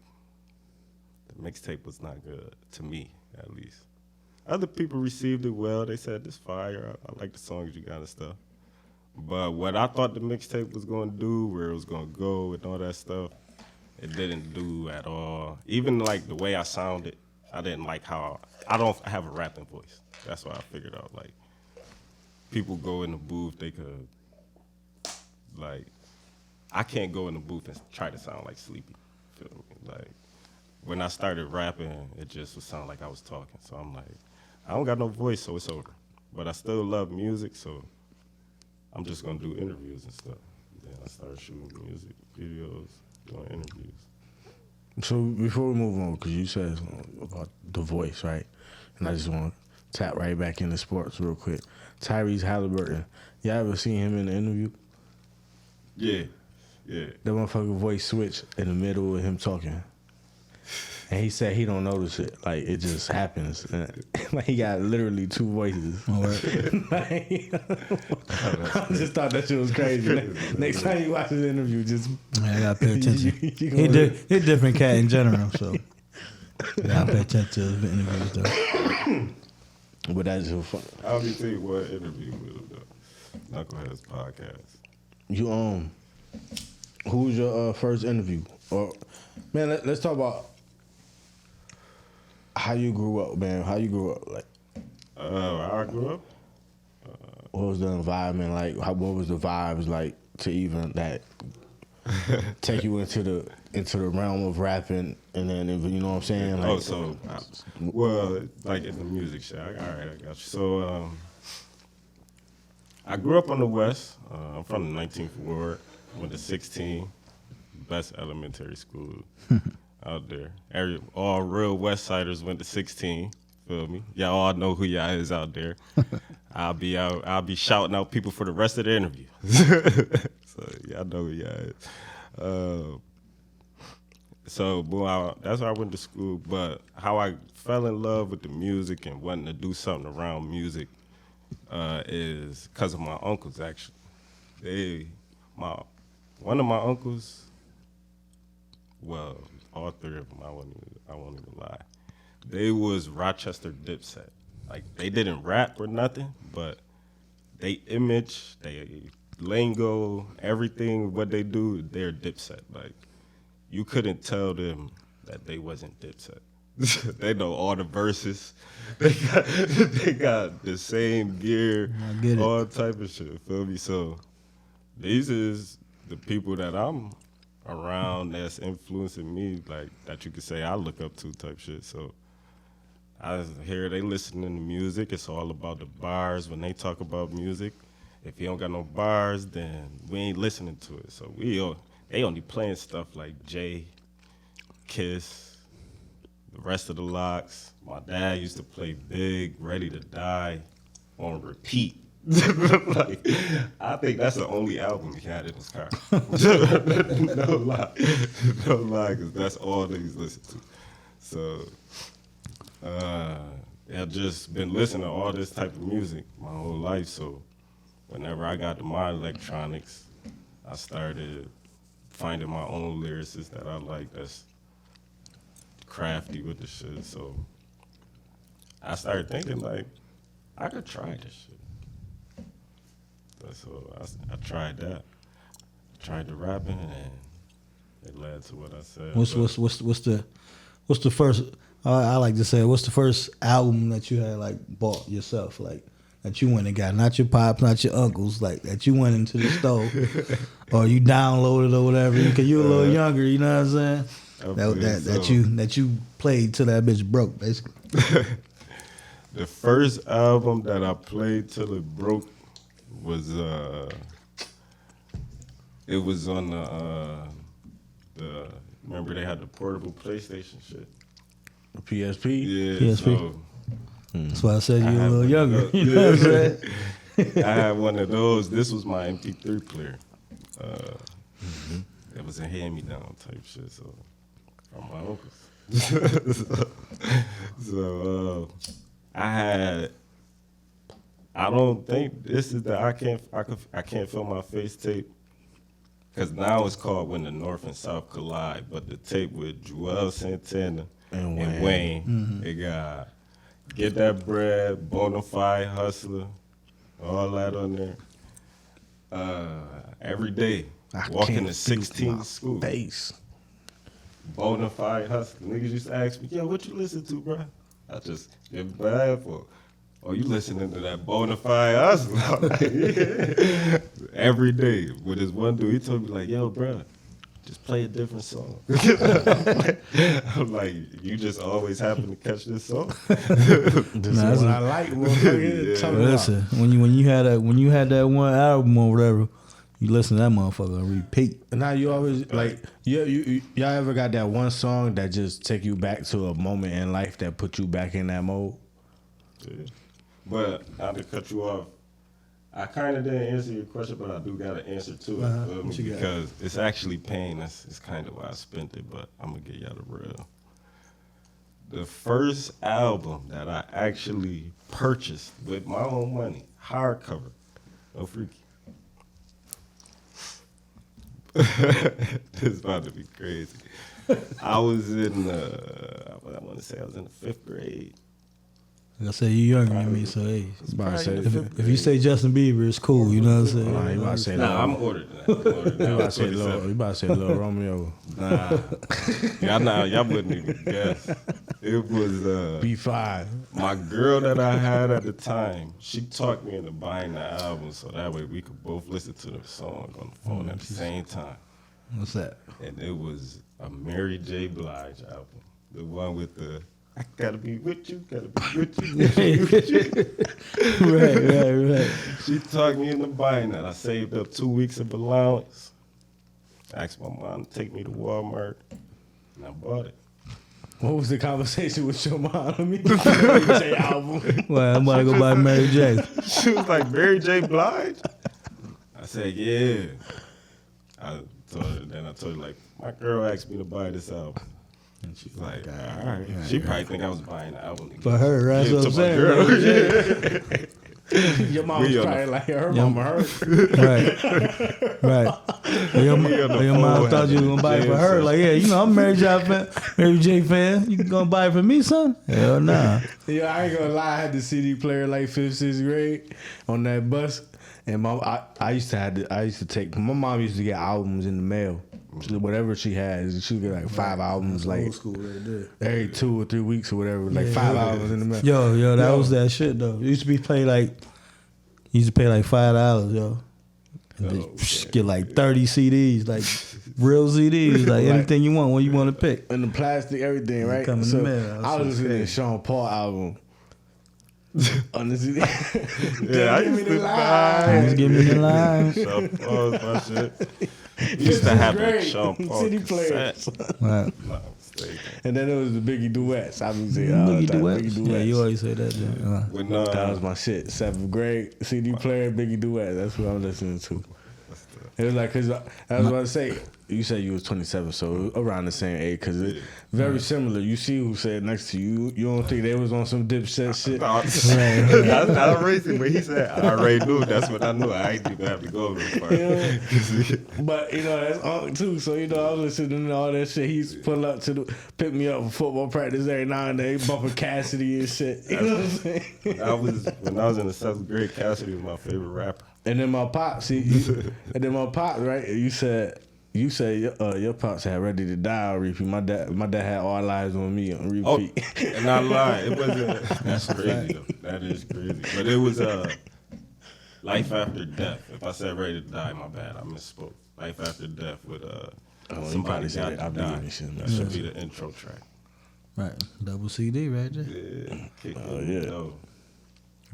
The mixtape was not good, to me at least. Other people received it well. They said, this fire. I like the songs you got and stuff. But what I thought the mixtape was going to do, where it was going to go and all that stuff, it didn't do at all. Even like the way I sounded, I didn't like how, I don't have a rapping voice. That's why I figured out, like, people go in the booth, they could, like, I can't go in the booth and try to sound like Sleepy. Feel me? Like, when I started rapping, it just would sound like I was talking. So I'm like, I don't got no voice, so it's over. But I still love music, so I'm just gonna do interviews and stuff. Then I started shooting music videos, doing interviews. So before we move on, because you said about the voice, right? And I just want to tap right back into sports real quick. Tyrese Halliburton, y'all ever seen him in the interview? Yeah. That motherfucker voice switch in the middle of him talking. And he said he don't notice it. Like, it just happens. Like, he got literally two voices. All right. Like, I just thought that shit was crazy. Next time you watch his interview, just... Man, I gotta pay attention. He a different cat in general, so I gotta pay attention to his interviews though. But that's just fun. I'll be tell you what interview with him though. Knuckleheads podcast. You who was your first interview? Or man, let's talk about how you grew up, man. How you grew up, like How I grew up? what was the environment like? What was the vibes like to even that take you into the realm of rapping, and then you know what I'm saying? Like, Like in the music shit. All right, I got you. So I grew up on the West. I'm from the 19th Ward. Went to 16, best elementary school out there. All real West Siders went to 16. Feel me? Y'all all know who y'all is out there. I'll be shouting out people for the rest of the interview. So y'all know who y'all is. So boy, that's how I went to school. But how I fell in love with the music and wanting to do something around music is because of my uncles. Actually, one of my uncles. Well, all three of them. I won't even lie. They was Rochester Dipset. Like, they didn't rap or nothing, but they image, they lingo, everything, what they do, they're Dipset. Like, you couldn't tell them that they wasn't Dipset. They know all the verses. They got the same gear, all type of shit, feel me? So, these is the people that I'm around that's influencing me, like, that you could say I look up to type shit. So I hear they listening to music. It's all about the bars when they talk about music. If you don't got no bars, then we ain't listening to it. So they only playing stuff like Jay, Kiss, the rest of the Locks. My dad used to play Big, Ready to Die on repeat. Like, I think that's the only album he had in his car. No lie, because that's all that he's listened to. So, I've just been listening to all this type of music my whole life. So, whenever I got to my electronics, I started finding my own lyricists that I like that's crafty with the shit. So, I started thinking, like, I could try this shit. So I tried that. I tried the rapping, and it led to what I said. What's the first? I like to say, what's the first album that you had like bought yourself, like that you went and got, not your pops, not your uncles, like that you went into the store or you downloaded or whatever, because you were a little younger, you know what I'm saying? That you played till that bitch broke, basically. The first album that I played till it broke was it was on the remember they had the portable PlayStation shit. The PSP? Yeah. PSP. So, that's why I said you were a little younger. You know what I'm saying? I had one of those. This was my MP3 player. It was a hand-me-down type shit, so from my uncles. So I don't think this is the I can't feel my face tape, because now it's called When the North and South Collide, but the tape with Joel Santana and Wayne, Mm-hmm. it got Get That Bread, Bonafide Hustler, all that on there. Every day, walking to 16th school. Face. Bonafide Hustler. Niggas used to ask me, yo, what you listen to, bro? I just get bad for. Oh, you listening to that Bonafide Hustler? Yeah. Every day with this one dude, he told me like, yo, bro, just play a different song. I'm like, you just always happen to catch this song. This is what I like. Yeah. Listen, when you had that one album or whatever, you listen to that motherfucker on repeat. Now you always like y'all ever got that one song that just take you back to a moment in life that put you back in that mode? Yeah. But not to cut you off, I kind of didn't answer your question, but I do got an answer to it because it's actually pain. That's kind of why I spent it, but I'm gonna get y'all the real. The first album that I actually purchased with my own money, hardcover, no freaky. This is about to be crazy. I was in, I want to say I was in the 5th grade. Like I said, you younger than me, so hey. If you say Justin Bieber, it's cool. You know what I'm saying? Nah, you about to say I'm older than that. You about to say Lil Romeo. Nah, y'all wouldn't even guess. It was B5. my girl that I had at the time. She talked me into buying the album so that way we could both listen to the song on the phone at the same time. What's that? And it was a Mary J. Blige album, the one with the I gotta be with you, gotta be with you. Right. She talked me into buying that. I saved up 2 weeks of allowance. I asked my mom to take me to Walmart, and I bought it. What was the conversation with your mom? Let me Mary J album. Well, I'm about to go buy Mary J. She was like, Mary J. Blige? I said, yeah. I told her, like, my girl asked me to buy this album. And she's like, all right. She probably think I was buying the album. For her, right? That's what I'm saying. Your mom was probably like, her mama hurt. Right. Your mom thought you was going to buy it for her. Like, yeah, you know, I'm a Mary J fan. You going to buy it for me, son? Hell nah. Yeah, I ain't gonna lie. I had the CD player like 5th, 6th grade on that bus. And I used to take, my mom used to get albums in the mail. Whatever she has, she would get like 5 albums, like old school right there. Every 2 or 3 weeks or whatever, like 5 albums in the mail. Yo, that was that shit though. It used to be pay like $5, yo. And get like 30 CDs, like real CDs, like anything you want, what you want to pick. And the plastic, everything, right? Come in the mail. I was listening to the Sean Paul album. On the CD. Yeah, I used to buy. Just give me the line. Sean Paul's my shit. Used to have the Sean Paul CD cassette. players. Right. And then it was the Biggie duets. I was saying Biggie duets. Yeah, you always say that. That was my shit. 7th grade CD player, Biggie duet. That's what I'm listening to. It was like, cause I was about to say, you said you was 27, so around the same age, cause it's very similar. You see who said next to you. You don't think they was on some Dipset shit? That's not racing, but he said I already knew. That's what I knew. I ain't even have to go over the part. Yeah. But you know that's Unc too. So you know I was listening to all that shit. He's pull up to pick me up for football practice every now and then, bumping Cassidy and shit. You know what I'm saying? When I was in the 7th grade, Cassidy was my favorite rapper. And then my pops, right? You said your pops had Ready to Die on repeat. My dad had All Lies on Me on repeat. Oh, and not lying, it wasn't. That's crazy though. That is crazy. But it was Life After Death. If I said Ready to Die, my bad. I misspoke. Life After Death with Somebody Got to Die. That should be the intro track. Right, double CD right there. Yeah.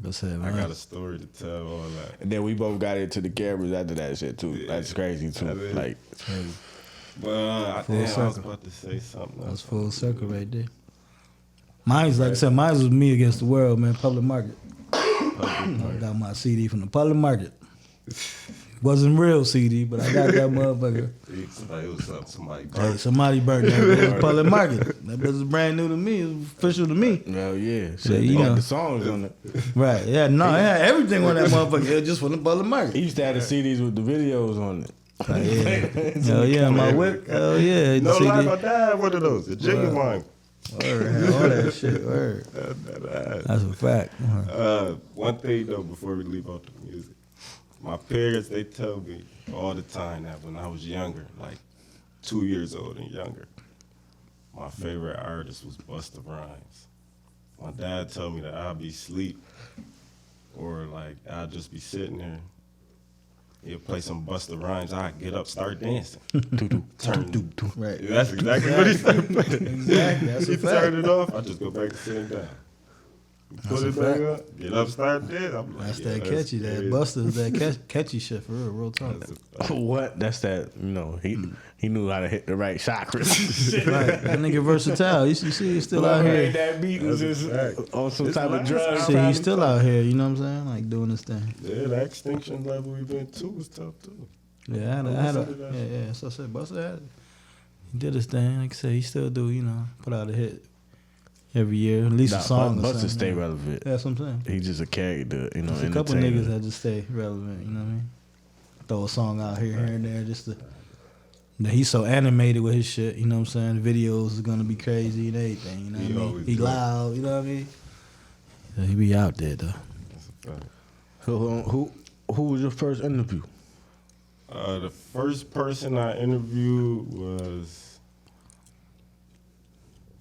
I got a story to tell, all that. And then we both got into the cameras after that shit too. Yeah, that's crazy too. Like, well, I was about to say something. That was full circle right there. Mine's like I said, mine was Me Against the World, man. Public Market. I got my CD from the Public Market. Wasn't real CD, but I got that motherfucker. Somebody burnt that Public Market. That was brand new to me. It was official to me. Well, yeah. So, you know the songs on it. Right. Yeah. No, it had everything on that motherfucker. It was just from the Public Market. He used to have the CDs with the videos on it. Hell yeah, my whip. Hell yeah. No lie about that. One of those. The Genuine. Word, all that shit. Word. That's a fact. One thing though, before we leave out the music. My parents, they tell me all the time that when I was younger, like 2 years old and younger, my favorite artist was Busta Rhymes. My dad told me that I'd be asleep or like I'd just be sitting there. He'll play some Busta Rhymes. I'd get up, start dancing. Right. That's exactly what he started playing. Exactly. That's he turned it off. I just go back to sitting down. Put it back up, get up, start there. I'm like, that's that catchy. That Busta's that catchy shit for real talk. What? That's that. You know, he knew how to hit the right chakras. Right, that nigga versatile. You see, he's still out here. That beat was just on some type of drug. See, he's still out here. You know what I'm saying? Like doing this thing. Yeah, the extinction level we went to was tough too. Yeah, I had a. So I said, Busta he did his thing. Like I said, he still do. You know, put out a hit. Every year, at least a song. Busta stay relevant. That's what I'm saying. He's just a character, you know. There's a couple niggas that just stay relevant. You know what I mean? Throw a song out here and there, just to. He's so animated with his shit. You know what I'm saying? The videos is gonna be crazy and everything. You know what I mean? He loud. You know what I mean? Yeah, he be out there though. That's a fact. Who was your first interview? The first person I interviewed was,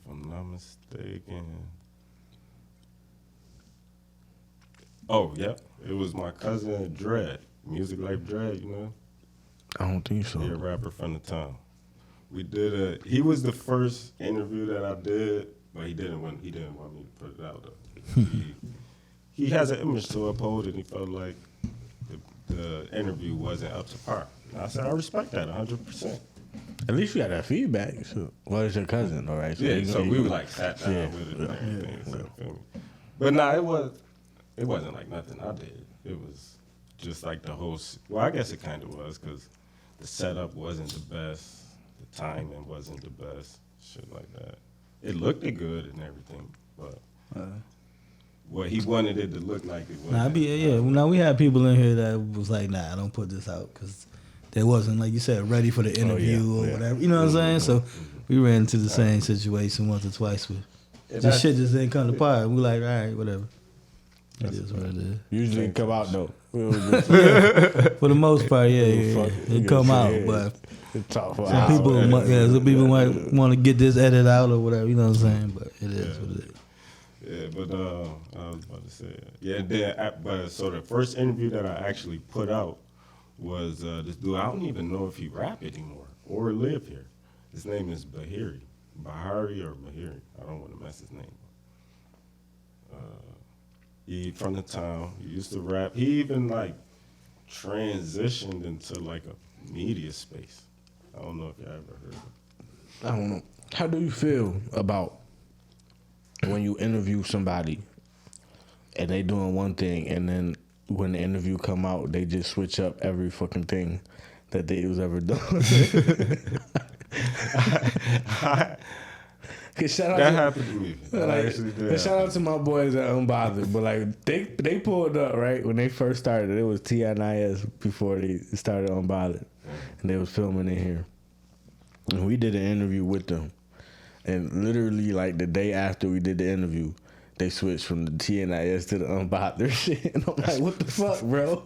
if I'm not mistaken. Oh, yeah. It was my cousin Dread. Music Life Dread, you know? I don't think so. He a rapper from the town. We did he was the first interview that I did, but he didn't want me to put it out though. he has an image to uphold and he felt like the interview wasn't up to par. And I said, I respect that 100%. At least you got that feedback. So, well, it's your cousin, all right? So we were like sat down with it and everything. So, feel me? But nah, it wasn't like nothing I did. It was just like the whole. Well, I guess it kind of was because the setup wasn't the best, the timing wasn't the best, shit like that. It looked good and everything, but what he wanted it to look like it wasn't. Now we had people in here that was like, nah, don't put this out because they wasn't, like you said, ready for the interview or whatever. You know what I'm saying? So we ran into the same situation once or twice with this shit just didn't come to part. We like, all right, whatever. It is what it is. Usually it come out though. For the most part, it come out, but some people might want to get this edit out or whatever. You know what I'm saying? But it is what it is. Yeah, but I was about to say, but so the first interview that I actually put out was this dude. I don't even know if he rap anymore or live here. His name is Bahari or Mahiri. I don't want to mess his name up. He from the town. He used to rap. He even like transitioned into like a media space. I don't know if y'all ever heard of it. I don't know. How do you feel about when you interview somebody and they doing one thing and then when the interview come out, they just switch up every fucking thing that they was ever doing? That happened to me. Shout out to my boys at Unbothered, but like they pulled up right when they first started. It was TNIS before they started Unbothered, and they was filming in here, and we did an interview with them, and literally like the day after we did the interview, they switched from the TNIS to the Unbothered shit, and I'm like, what the fuck, bro?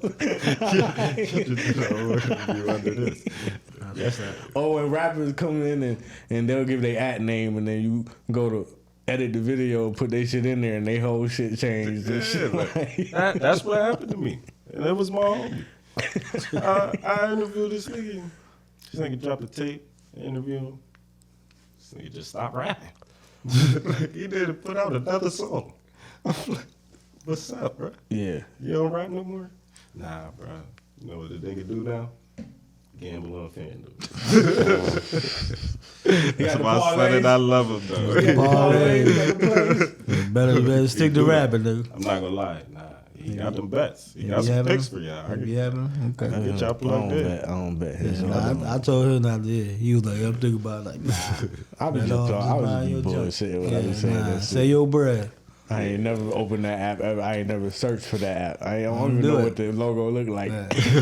Oh, and rappers come in and they'll give their at name, and then you go to edit the video, put their shit in there, and they whole shit changed. And shit. That's what happened to me. And it was my homie. I interviewed this nigga. This nigga dropped a tape, interview him. This nigga just stopped rapping. He didn't put out another song. I'm like, what's up, bro? Yeah. You don't rap no more? Nah, bro. You know what the nigga do now? Gamble on FanDuel. That's my son and I love him though. Better stick to rapping, dude. I'm not gonna lie, he got them bets. He got some picks for y'all. You having them? Okay. Get y'all plugged in. I don't bet. I told him not to. He was like, I'm thinking about it. Like, nah. I was just bullshit when I was saying that. Say your bread. I ain't never opened that app ever. I ain't never searched for that app. I don't even know what the logo look like. You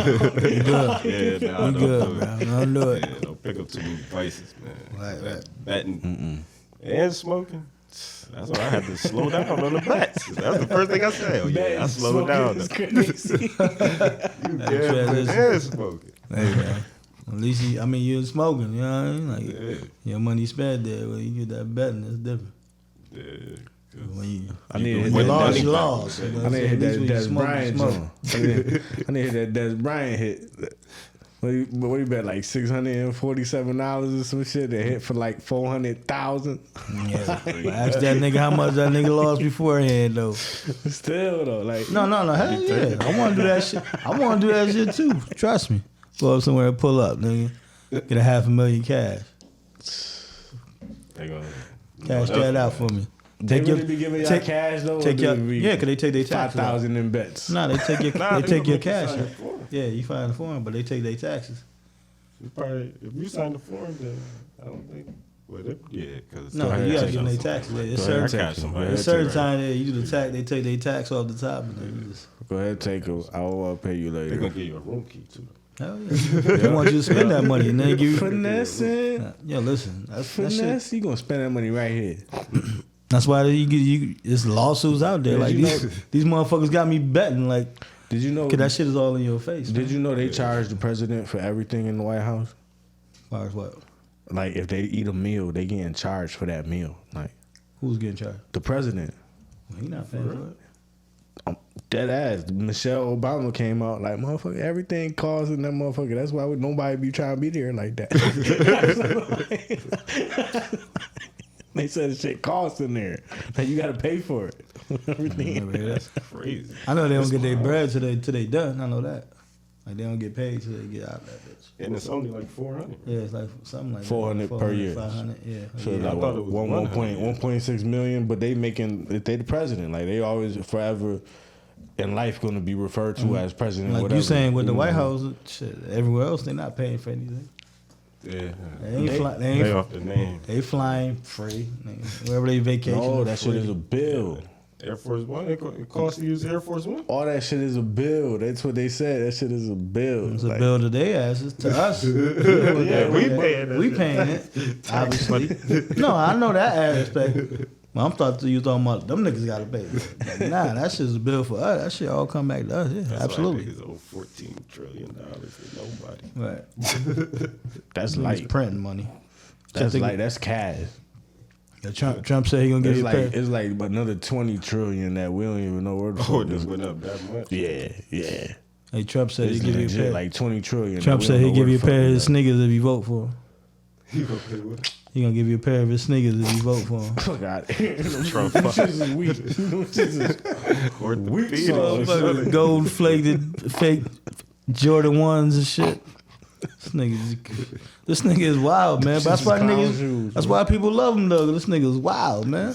good. You good, man. Don't do it. Yeah, don't pick up too many vices, man. Right. Betting and smoking. That's why I had to slow down on the bets. That's the first thing I said. Oh yeah, I slowed down. You gambling and smoking. Hey man. At least you're smoking, you know what I mean? Like your money spent there, when you get that betting, it's different. Yeah. I need to hit that Des Bryant joint. I need to hit that Des Bryant hit. What you bet, like $647 or some shit that hit for like 400,000? Yeah, ask that nigga how much that nigga lost beforehand though. Still though, like no, hell yeah, I want to do that shit. I want to do that shit too. Trust me. Go up somewhere and pull up, nigga. Get $500,000 cash. Cash that out for me. They really be giving y'all cash though? Cause they take their taxes. 5,000 in bets. No, they take your cash. Yeah, you find the form, but they take their taxes. If you sign the form, then I don't think. Because you gotta give them their taxes. It's certain time you do the tax. They take their tax off the top, and then you just go ahead, take them. I will pay you later. They're gonna give you a room key too. Hell yeah. They want you to spend that money, and then give you finessing. Yeah, listen, that's finesse. You gonna spend that money right here. That's why there's lawsuits out there. Like these motherfuckers got me betting. Like, did you know? Cause that shit is all in your face. Did you know they charge the president for everything in the White House? As far as what? Like if they eat a meal, they getting charged for that meal. Like who's getting charged? The president. Well, he not paying for it. Dead ass. Michelle Obama came out like, motherfucker, everything costs in that motherfucker. That's why nobody be trying to be there like that. They said the shit costs in there. Like you got to pay for it. Everything. That's crazy. I know they don't get their bread till they done. I know that. Like they don't get paid till they get out of that bitch. And it's only like 400. Yeah, it's like something like 400 that. per year. 500, yeah. So yeah. like I thought it was 1.6 million, but they making they the president. Like they always forever in life going to be referred to as president. Like whatever. you saying with the White House, shit, everywhere else they not paying for anything. Yeah. They off the name. They flying free. Nigga. Wherever they vacation. No, that free. shit is a bill. Air Force One. It costs to use Air Force One. All that shit is a bill. That's what they said. That shit is a bill. It's a Like, bill to their asses. To us. Yeah, we paying it. We paying it. Obviously. No, I know that aspect. Well, I'm thought you talking about them niggas gotta pay. Like, nah, that shit's a bill for us. That shit all come back to us. Yeah, That's absolutely. Why niggas owe $14 trillion to nobody. Right. that's Niggas like printing money. that's like that's cash. Trump said he gonna give It's you like a pay. it's like another 20 trillion that we don't even know where the Oh, fuck it just is. went up that much. Yeah, yeah. Hey, Trump said he It's give you a legit pay. like 20 trillion. Trump that we said don't he know give where you a the pair of fuck his is sneakers if you vote for him. He gonna pay what? He gonna give you a pair of his sneakers if you vote for him. at. Fuck out. Trump Them shits is weak. Them shits is Orthopedic. sauce. Motherfucker, gold flaked fake Jordan 1s and shit. This nigga is wild, man. But that's why Clown niggas. shoes, That's why people love him though. This nigga is wild, man.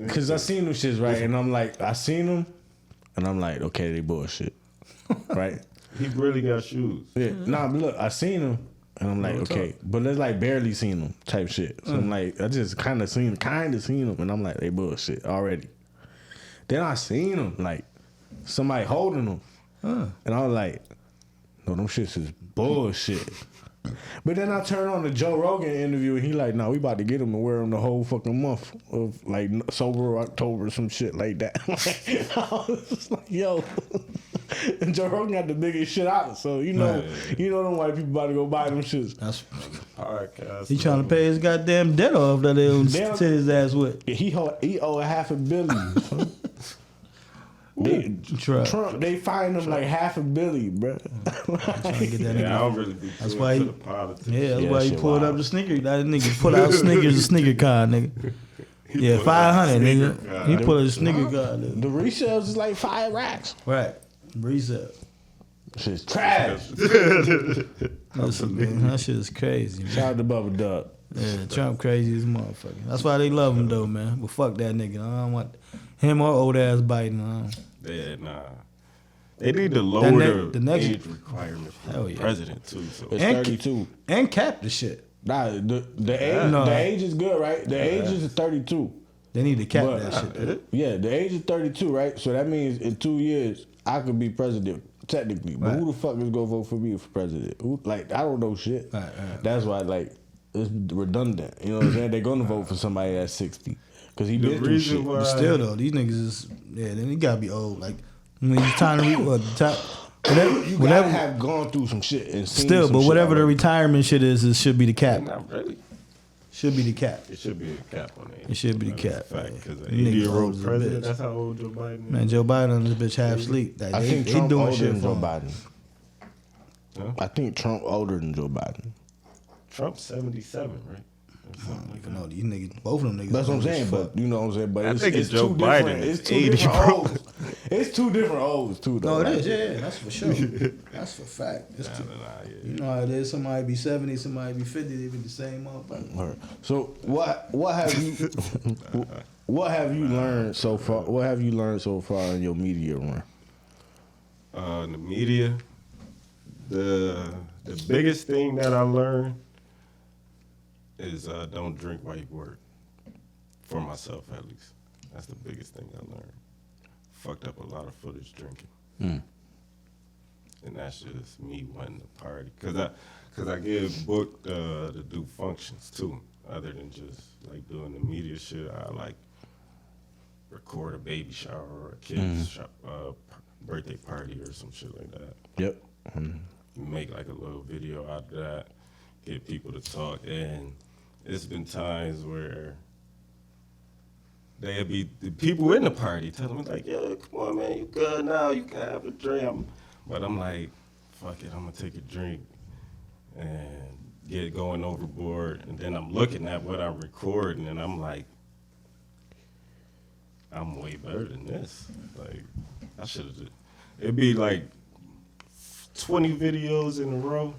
Cause I seen them shits, right? And I'm like, I seen them, and I'm like, okay, they bullshit, right? He really got shoes. Yeah. Nah, but look, I seen them, and I'm like, okay, but it's like barely seen them type shit. So I'm like, I just kind of seen them, and I'm like, they bullshit already. Then I seen them, like somebody holding them, and I was like, no, them shits is bullshit. But then I turned on the Joe Rogan interview and he like, no, we about to get him and wear him the whole fucking month of like sober October or some shit like that. I was just like, yo. And Joe Rogan got the biggest shit out, so you know them white people about to go buy them shits. That's Podcast. he trying to pay his goddamn debt off that they don't Damn. sit his ass with. He owe $500 million. Trump, they fined him like $500 million, bro. Trying to get that Yeah, I nigga. don't really be That's too why into he- the politics. Yeah, that's Yeah, why he shit pulled wild. up the sneaker. That nigga pull out sneakers, a sneaker card, nigga. Yeah, pulled out 500, sneaker nigga. card. He pulled a sneaker card, nigga. The resales is like 5 racks. Right, resale. Shit's trash. Listen, man, that shit is crazy, man. Shout out to Bubba Dub. Yeah, Trump crazy as a motherfucker. That's why they love him though, man. But fuck that nigga. I don't want him or old ass Biden. I don't. Yeah, nah. They need to lower the next- age requirement for Hell the yeah. president too. So It's And 32. And cap the shit. Nah, the age No. the age is good, right? The age is 32. They need to cap But- that shit. Though. Yeah, the age is 32, right? So that means in 2 years I could be president technically. But Right. who the fuck is gonna vote for me for president? Who, like I don't know shit. Right. That's why like it's redundant. You know what I'm saying? They're gonna vote for somebody that's 60 because he the been through reason shit. why But still though, these niggas is then he gotta be old. Like when he's trying to You gotta have gone through some shit and seen Still, some but shit whatever the already. retirement shit is, it should be the cap. not really. Should be the cap. It should be a cap on it. It should be the cap. Fact, because an Niggas old 80-year-old as a president. bitch. That's how old Joe Biden is. Man, Joe Biden on this bitch half sleep. Like, I think they Trump doing older shit than for Joe him. Biden. Huh? I think Trump older than Joe Biden. Trump's 77, right? Or something like that. No, these niggas, both of them niggas. That's what I'm old as saying, fuck. but you know what I'm saying. But I it's, think it's Joe two Biden different. is It's two 80, different bro. O's. It's two different O's too, though. No, it like- is. Yeah, that's for sure. That's for fact. It's two- Yeah. You know how it is. Somebody be 70, somebody be 50. They be the same motherfucker. Word. So what have you what have you learned so far? What have you learned so far in your media run? The media, the biggest thing that I learned is don't drink while you work. For myself, at least. That's the biggest thing I learned. Fucked up a lot of footage drinking. And that's just me wanting to party. Cause I get booked to do functions too, other than just like doing the media shit. I like record a baby shower or a kid's birthday party or some shit like that. Yep. Make like a little video out of that, get people to talk. And it's been times where they'll be the people in the party telling me like, yo, come on, man, you good now, you can have a drink. But I'm like, fuck it, I'm gonna take a drink and get going overboard. And then I'm looking at what I'm recording and I'm like, I'm way better than this. Like, I should have, it'd be like 20 videos in a row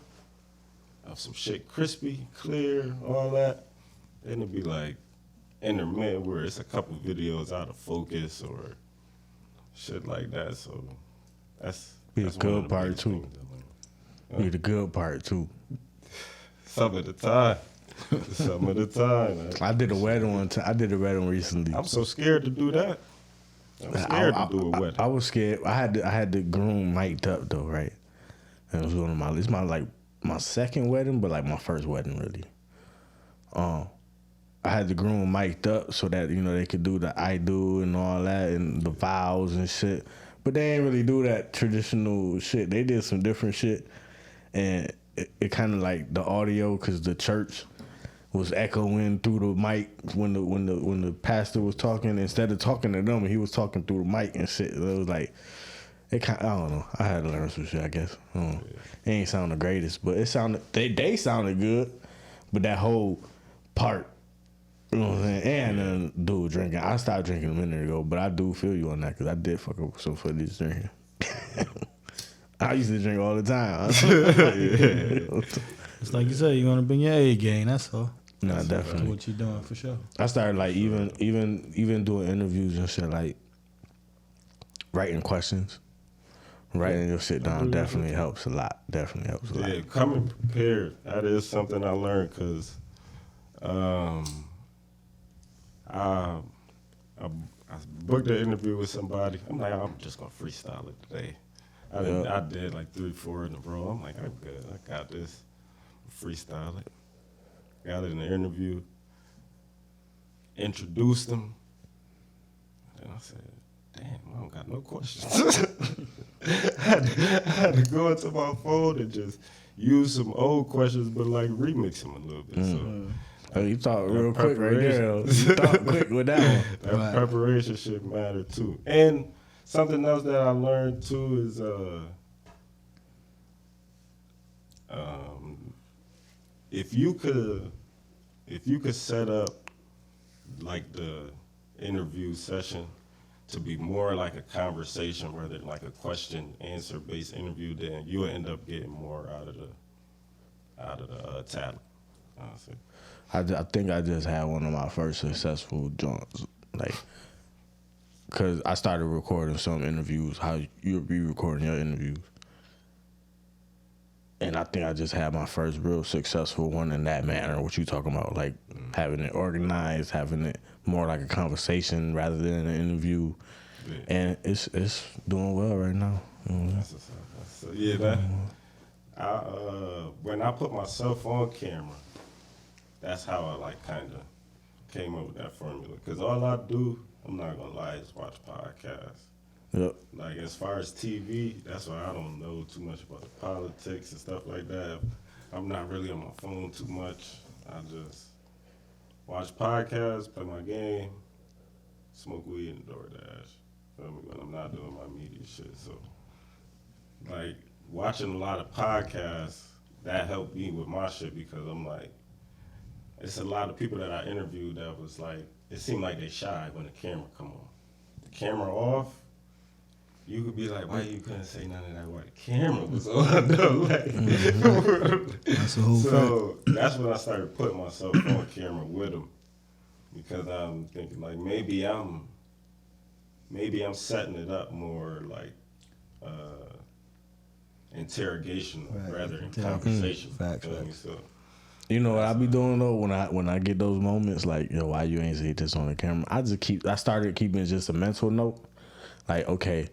of some shit crispy, clear, all that. Then it'd be like intermittent where it's a couple videos out of focus or shit like that. So that's Be the one of good the part biggest too. things I learned. Be the good part too. Some of the time. Some of the time. Man. I did a wedding one time. I did a wedding recently. I'm so scared to do that. I'm scared to do a wedding. I was scared. I had the groom mic'd up though, right? And it was one of my. It's my second wedding, but like my first wedding really. I had the groom mic'd up so that they could do the I do and all that and the vows and shit. But they ain't really do that traditional shit. They did some different shit, and it kind of like the audio because the church was echoing through the mic when the pastor was talking. Instead of talking to them, he was talking through the mic and shit. It was like I don't know. I had to learn some shit, I guess. It ain't sound the greatest, but it sounded. They sounded good, but that whole part, you know what I'm saying? And dude drinking. I stopped drinking a minute ago, but I do feel you on that because I did fuck up with some footage drinking. I used to drink all the time. It's like you said, you want to bring your A game. That's all. No, That's definitely. what you doing for sure. I started like even doing interviews and shit, like writing questions. Writing your shit down definitely helps a lot. Definitely helps a lot. Yeah, coming prepared. That is something I learned because I booked an interview with somebody. I'm like, I'm just going to freestyle it today. I did like 3-4 in a row. I'm like, I'm good. I got this. Freestyle it. Got it in the interview. Introduced them. And I said, damn, I don't got no questions. I had to go into my phone and just use some old questions, but like remix them a little bit. So you talk real quick right there. You talk quick with that one. That preparation shit matter too. And something else that I learned too is if you could set up like the interview session to be more like a conversation rather than like a question answer based interview, then you'll end up getting more out of the talent. Honestly. I think I just had one of my first successful joints, like, cause I started recording some interviews. How you'll be recording your interviews, and I think I just had my first real successful one in that manner. What you talking about, like having it organized, having it more like a conversation rather than an interview, and it's doing well right now. When I put myself on camera, that's how I like kind of came up with that formula. Because all I do, I'm not gonna lie, is watch podcasts. Yep. Like as far as TV, that's why I don't know too much about the politics and stuff like that. I'm not really on my phone too much. I just watch podcasts, play my game, smoke weed, and DoorDash. Feel me? When I'm not doing my media shit. So, like, watching a lot of podcasts, that helped me with my shit because I'm like, it's a lot of people that I interviewed that was like, it seemed like they shy when the camera come on. The camera off, you could be like, why you couldn't say none of that while the camera was on? That's the whole so that's when I started putting myself on camera with them because I'm thinking like maybe I'm setting it up more like interrogation rather than conversation. Facts. So, you know what I be doing though when I get those moments like, yo, why you ain't say this on the camera? I started keeping just a mental note, like, okay,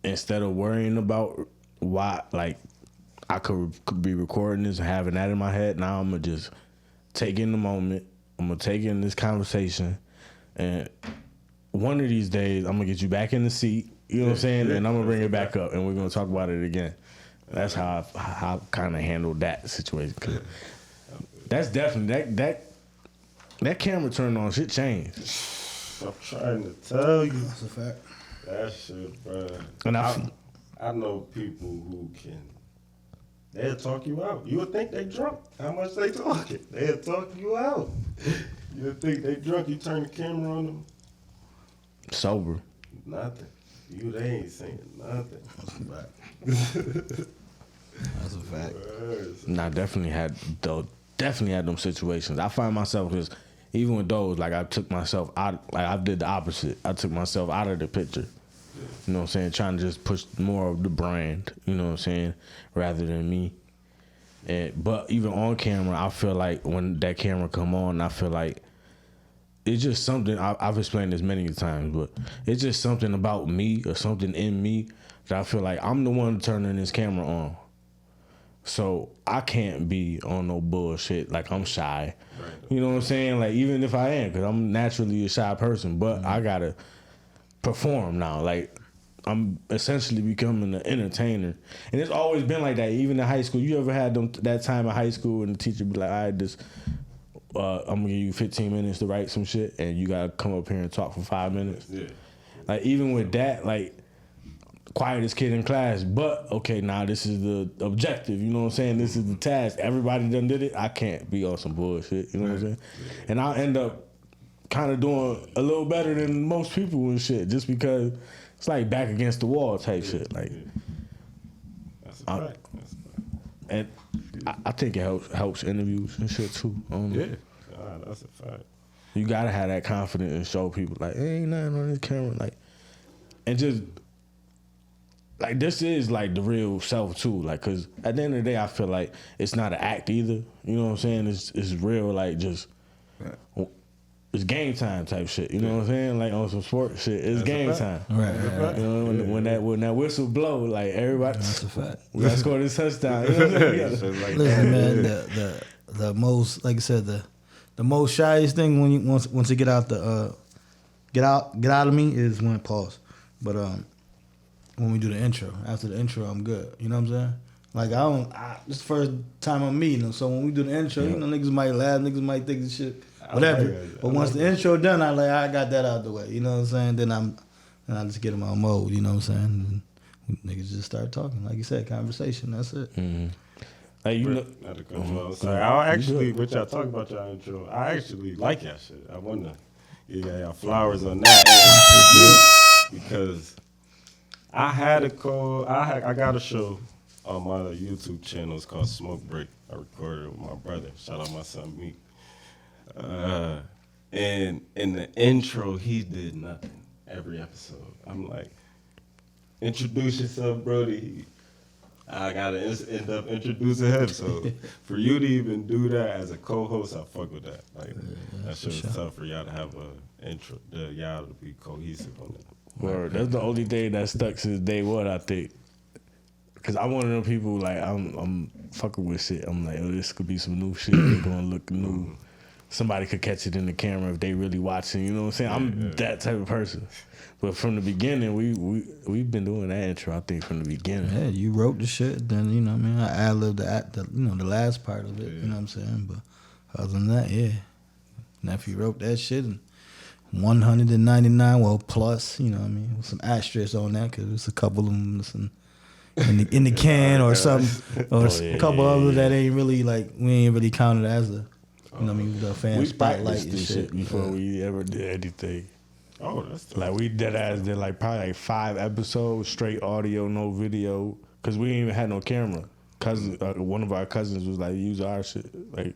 instead of worrying about why, like, I could be recording this and having that in my head. Now I'm gonna just take in the moment. I'm gonna take in this conversation, and one of these days I'm gonna get you back in the seat. You know what I'm saying? And I'm gonna bring it back up, and we're gonna talk about it again. That's how I kind of handled that situation. 'Cause that's definitely that camera turned on. Shit changed. I'm trying to tell you. That's a fact. That shit, bro. And I know people who they'll talk you out. You would think they drunk. How much they talking? They'll talk you out. You would think they drunk. You turn the camera on them. Sober. Nothing. They ain't saying nothing. That's a fact. Nah, definitely had them situations. I find myself because even with those, like I took myself out, like I did the opposite. I took myself out of the picture. You know what I'm saying? Trying to just push more of the brand, you know what I'm saying, rather than me. But even on camera, I feel like when that camera come on, I feel like it's just something, I've explained this many times, but it's just something about me or something in me that I feel like I'm the one turning this camera on. So I can't be on no bullshit like I'm shy. Right. You know what I'm saying? Like even if I am, because I'm naturally a shy person, but I gotta perform now. Like I'm essentially becoming an entertainer, and it's always been like that. Even in high school, you ever had that time in high school and the teacher be like, "All right, I'm gonna give you 15 minutes to write some shit, and you gotta come up here and talk for 5 minutes." Yeah. Like even with that, like quietest kid in class, but okay, now this is the objective. You know what I'm saying? This is the task. Everybody done did it. I can't be on some bullshit. You know what I'm saying? And I'll end up kind of doing a little better than most people and shit, just because it's like back against the wall type shit. Like, that's a fact. And I think it helps interviews and shit too. That's a fact. You gotta have that confidence and show people like, hey, ain't nothing on this camera, like, and just like this is like the real self too, like, cause at the end of the day, I feel like it's not an act either. You know what I'm saying? It's real, like just. Right. It's game time type shit, you know what I'm saying? Like on some sport shit, it's game time. Right. You know, when that whistle blow, like everybody, that's a fact. We gotta score this touchdown. You know what I'm saying? Listen, man, the most, like I said, the most shyest thing when you once you get out get out of me is when pause. But when we do the intro, after the intro, I'm good. You know what I'm saying? Like this is the first time I'm meeting them, so when we do the intro, you know, niggas might laugh, niggas might think this shit. Whatever. But once the intro done, I got that out the way. You know what I'm saying? Then I just get in my mode. You know what I'm saying? And niggas just start talking. Like you said, conversation. That's it. Mm-hmm. Like you know. Sorry, I actually, what y'all talk about y'all intro, I actually like y'all shit. I want to give y'all flowers on that because I had a call. I got a show on my YouTube channel. It's called Smoke Break. I recorded it with my brother. Shout out my son Meek. And in the intro, he did nothing every episode. I'm like, introduce yourself, Brody. I gotta end up introducing him. So for you to even do that as a co-host, I fuck with that. Like that shit was tough for y'all to have a intro, y'all to be cohesive on that. Word. That's the only thing that stuck since day one, I think. Cause I'm one of them people like I'm fucking with shit. I'm like, oh, this could be some new shit. It's gonna look new. Somebody could catch it in the camera if they really watching. You know what I'm saying? I'm that type of person. But from the beginning, we've been doing that intro. I think from the beginning. Yeah, you wrote the shit. Then you know what I mean. I ad-libbed the last part of it. You know what I'm saying? But other than that, yeah, nephew wrote that shit. And 199, well plus. You know what I mean? With some asterisks on that because there's a couple of them in the can or something, or a couple others that ain't really like we ain't really counted as a. You know what I mean? The fan spotlight and shit before we ever did anything. Oh, that's tough. Like we did probably like 5 episodes straight audio, no video, cause we ain't even had no camera. One of our cousins was like, use our shit, like,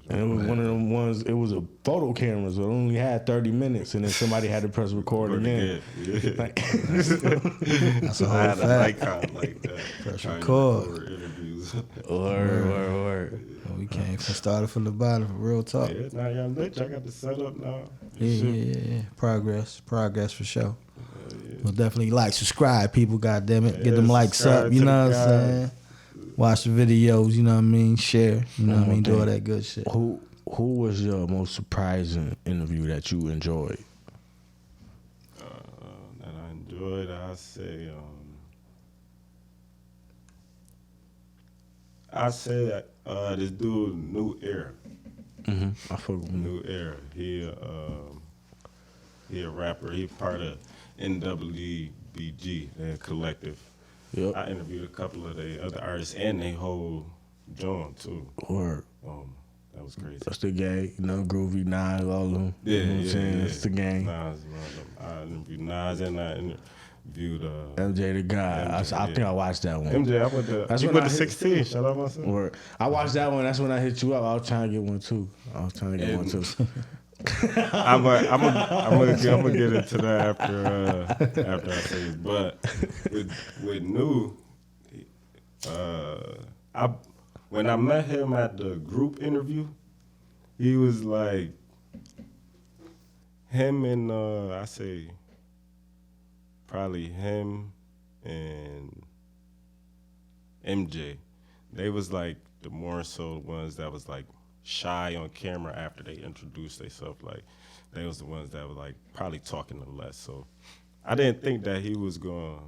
and it was one of them ones. It was a photo camera, so it only had 30 minutes, and then somebody had to press record again. Yeah. Like, that's a whole fact. Icon like that. Press record. Word. We came from started from the bottom, for real talk. Yeah, now y'all lit. I got the setup now. Yeah. Progress for sure. Well, definitely like, subscribe, people. Goddamn it, get them likes up. You know what I'm saying? Watch the videos. You know what I mean? Share. You know what I mean? Do all that good shit. Who was your most surprising interview that you enjoyed? That I enjoyed, I say that this dude, New Era. Mm-hmm. I fuck with New Era. He a rapper. He part of NWBG, their collective. Yep. I interviewed a couple of the other artists and they whole joint too. Word. That was crazy. That's the gang, you know, Groovy, Nas, all of them. Yeah, you know what I'm saying? That's the gang. Nas, I interviewed Nas and viewed MJ the God. I think I watched that one. MJ, I went to. That's You when went I to hit- 16. Shout out myself. Or I watched that one. That's when I hit you up. I was trying to get one too. I'm gonna get into that after I say it. But with New, when I met him at the group interview, he was like him and I say probably him and MJ. They was like the more so ones that was like shy on camera after they introduced themselves. Like they was the ones that were like probably talking the less. So I didn't think that he was going.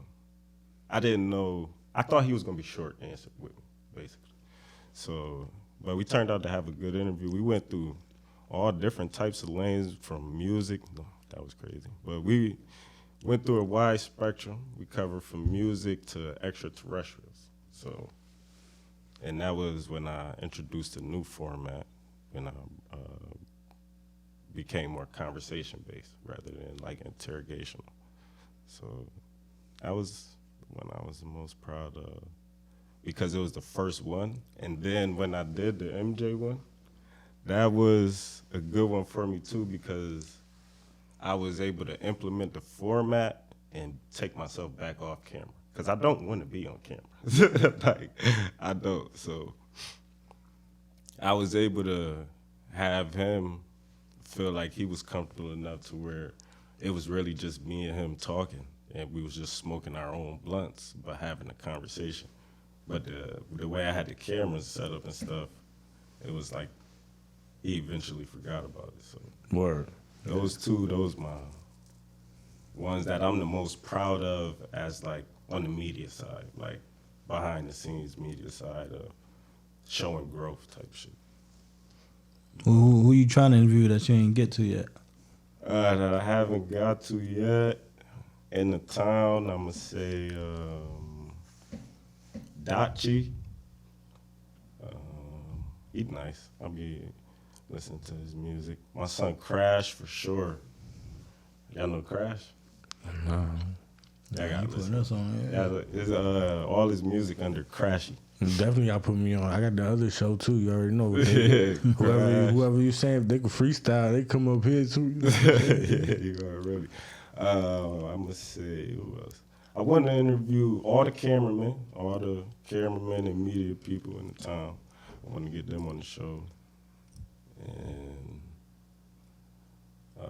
I didn't know. I thought he was gonna be short answer with me, basically. So, but we turned out to have a good interview. We went through all different types of lanes from music. No, that was crazy. But we went through a wide spectrum. We covered from music to extraterrestrials. So, and that was when I introduced a new format, when I became more conversation-based rather than like interrogational. So that was when I was the most proud of, because it was the first one. And then when I did the MJ one, that was a good one for me too, because I was able to implement the format and take myself back off camera. Because I don't want to be on camera. Like, I don't. So I was able to have him feel like he was comfortable enough to where it was really just me and him talking, and we was just smoking our own blunts but having a conversation. But the way I had the cameras set up and stuff, it was like he eventually forgot about it. So Word. those my ones that I'm the most proud of as like on the media side, like behind the scenes media side of showing growth type shit. Who you trying to interview that you ain't get to yet? That I haven't got to yet in the town, I'm gonna say Dachi. He's nice. I'll be listening to his music. My son Crash for sure. Y'all know Crash? No. I gotta You putting listen. us on there. Yeah, his, all his music under Crashy. Definitely y'all put me on. I got the other show too. You already know. Yeah, Whoever you saying, if they can freestyle, they come up here too. Yeah, you gonna really. I'm gonna say who else. I want to interview all the cameramen and media people in the town. I want to get them on the show. And who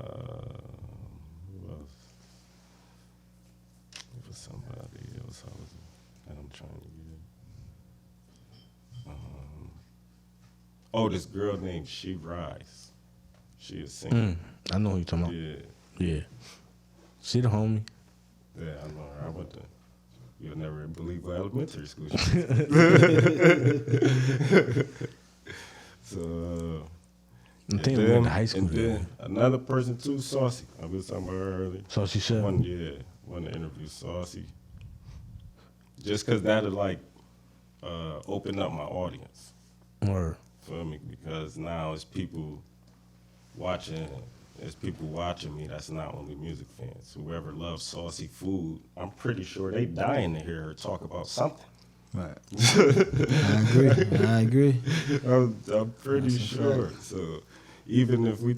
else? It was somebody else that I'm trying to get. This girl named She Rise. She is singing. I know who you talking about. Yeah. Yeah. She the homie. Yeah, I know her. I went to, you'll never believe what elementary school she So, I think we went to high school and then together. another person too, Saucy. I was talking about her earlier. Saucy Chef. Want to interview Saucy. Just because that'll like open up my audience. Word. Feel me? Because now it's people watching me that's not only music fans. Whoever loves saucy food, I'm pretty sure they dying to hear her talk about something. Right. I agree. I'm pretty That's a sure. fact. So even if we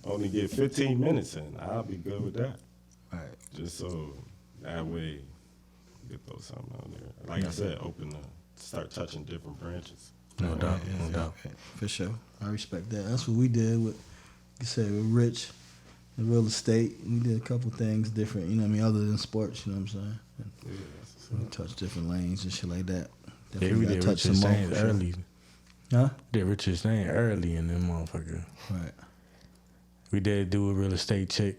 only get 15 minutes in, I'll be good with that. Right. Just so that way we can throw something out there. Like I said, start touching different branches. No doubt. No doubt. Okay, for sure. I respect that. That's what we did with, you said, with Rich, the real estate. We did a couple things different, other than sports, you know what I'm saying? Yeah, We touched different lanes and shit like that. Yeah, we did touch Richard some Sainz more, for sure. early. Huh? Did Richard Sainz early in them motherfucker. Right. We did do a real estate chick.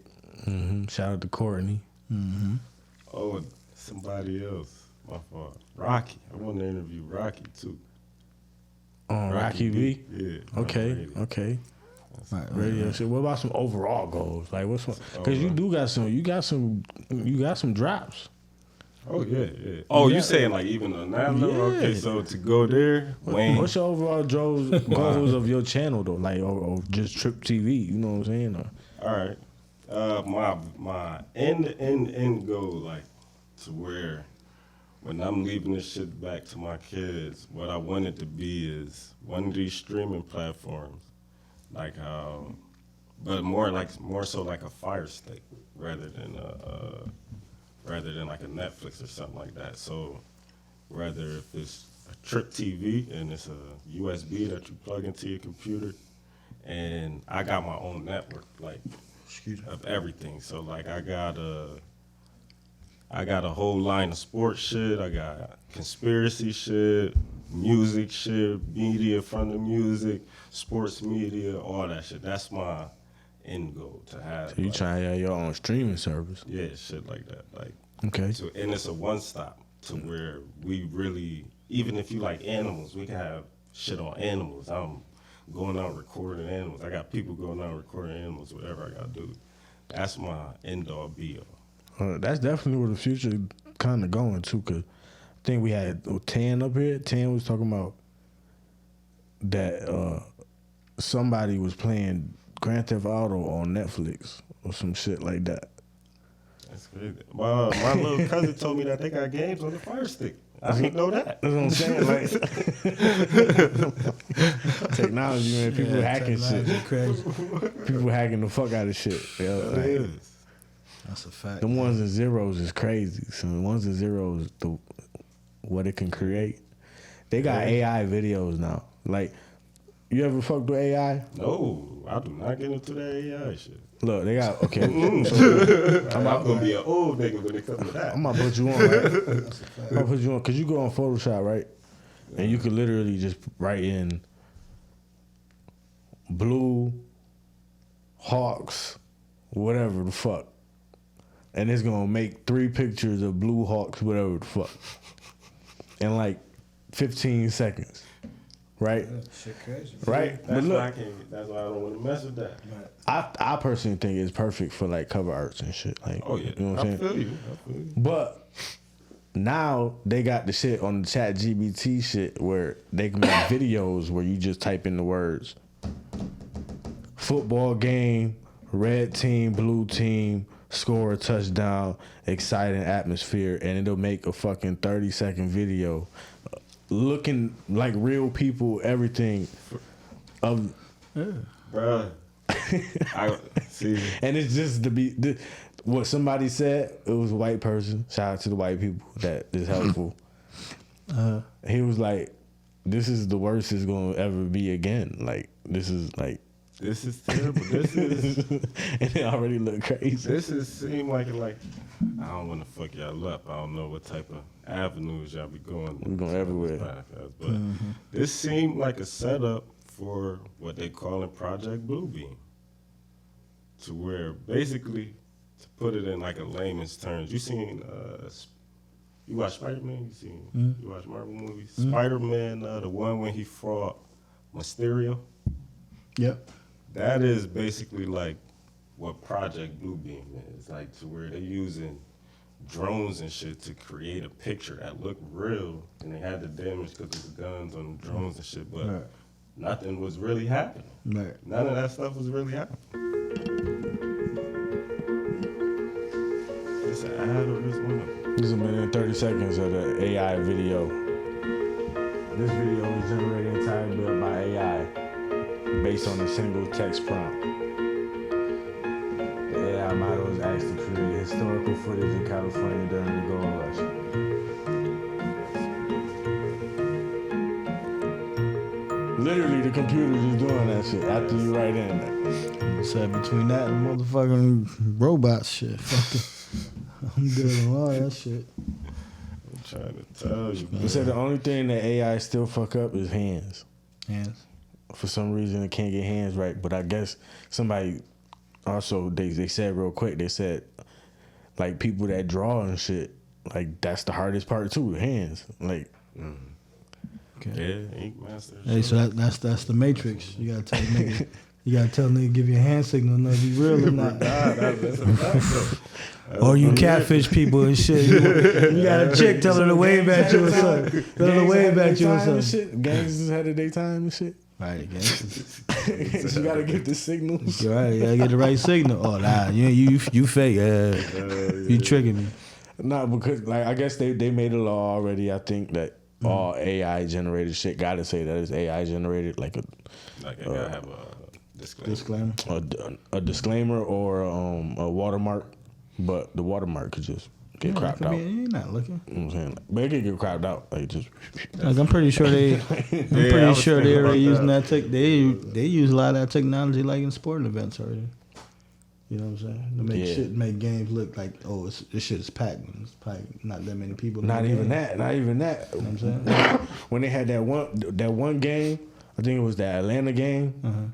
Shout out to Courtney. Mm-hmm. Oh, somebody else. My fault. Rocky. I want to interview Rocky too. Rocky B. Yeah. Okay. Right. Radio shit. What about some overall goals? Like what's one? Because you got some drops. Oh yeah. Oh, you saying like even on that level? Yeah. Okay, so to go there, Wayne. What's your overall goals of your channel though? Like or just Trip TV? You know what I'm saying? Or, All right. My end goal, like, to where when I'm leaving this shit back to my kids, what I want it to be is one of these streaming platforms, like how, but more so like a Fire Stick rather than like a Netflix or something like that. So rather if it's a TRIPP TV and it's a USB that you plug into your computer, and I got my own network, like, of everything. So like I got a whole line of sports shit. I got conspiracy shit, music shit, media from the music, sports media, all that shit. That's my end goal to have. So you trying to have your own streaming service? Yeah, shit like that. Like, okay. So, and it's a one stop to where we really, even if you like animals, we can have shit on animals. I'm going out recording animals. I got people going out recording animals, whatever I gotta do. That's my end all be all. That's definitely where the future kind of going too. Cause I think we had Tan up here. Tan was talking about that somebody was playing Grand Theft Auto on Netflix or some shit like that. That's crazy. My little cousin told me that they got games on the Fire Stick. I didn't know that. That's what I'm saying. Like technology, man. People hacking shit. Crazy. People hacking the fuck out of shit. Like, that's a fact. The ones and zeros is crazy. So the ones and zeros, what it can create. They got AI videos now. Like, you ever fucked with AI? No, I do not get into that AI shit. Look, they got, okay. I'm not going to be an old nigga when it comes to that. I'm going to put you on, right? I'm going to put you on, because you go on Photoshop, right? And you can literally just write in blue hawks, whatever the fuck. And it's going to make 3 pictures of blue hawks, whatever the fuck. In like 15 seconds. Right? Yeah, shit crazy. Right? That's But look, why that's why I don't want to mess with that. I personally think it's perfect for like cover arts and shit. Like, Oh yeah, you know what I'm saying? I feel you. But now they got the shit on the Chat GBT shit where they can make videos where you just type in the words football game, red team, blue team, score a touchdown, exciting atmosphere, and it'll make a fucking 30-second video looking like real people, everything of Bruh. I see. And it's just to be what somebody said. It was a white person. Shout out to the white people that is helpful. He was like, "This is the worst it's gonna ever be again. Like this is terrible. This is and it already look crazy. This is seem like I don't want to fuck y'all up. I don't know what type of avenues y'all be going. We going everywhere. But this seemed like a setup for what they call in Project Bluebeam, to where basically, to put it in like a layman's terms, you watch Spider-Man? You watch Marvel movies? Spider-Man, the one when he fought Mysterio. Yep. That is basically like what Project Bluebeam is, like to where they're using drones and shit to create a picture that looked real, and they had the damage because of the guns on the drones and shit, but nothing was really happening. Right. None of that stuff was really happening. It's an ad or this one? This is a minute and 30 seconds of the AI video. This video was generated entirely by AI based on a single text prompt. The AI model was asked to create historical footage in California during the gold rush. Literally, the computer's just doing that shit after you write in that. Said between that and motherfucking robots shit, fucking, I'm good on all that shit. I'm trying to tell you, man. They said the only thing that AI still fuck up is hands. Hands. For some reason, it can't get hands right. But I guess somebody also, they said real quick, they said, like, people that draw and shit, like, that's the hardest part, too, hands. Like, Okay. Yeah, Ink Master. Hey, so that's the Matrix. You gotta tell nigga, give you a hand signal, no, be real or not. That's a fact, though. Or you catfish people and shit. You got a chick tell her to wave at you or something. Tell her to wave at you or something. Gangs is ahead of their time and shit. Right, again. You gotta get the signals. You're right. You gotta get the right signal. Oh, nah, you fake. You tricking me. Nah, because like I guess they made a law already. I think that all AI generated shit gotta say that it's AI generated, like Like I gotta have a Disclaimer. a disclaimer or a watermark, but the watermark could just get cropped out. You're not looking. You know what I'm saying? But it could get cropped out, like just. Like, I'm pretty sure they. I was thinking They about already using that. that. They use a lot of that technology, like in sporting events already. You know what I'm saying? To make make games look like, oh, this shit is packed. It's packed. Not that many people. Not even that. You know what I'm saying? When they had that one game, I think it was the Atlanta game,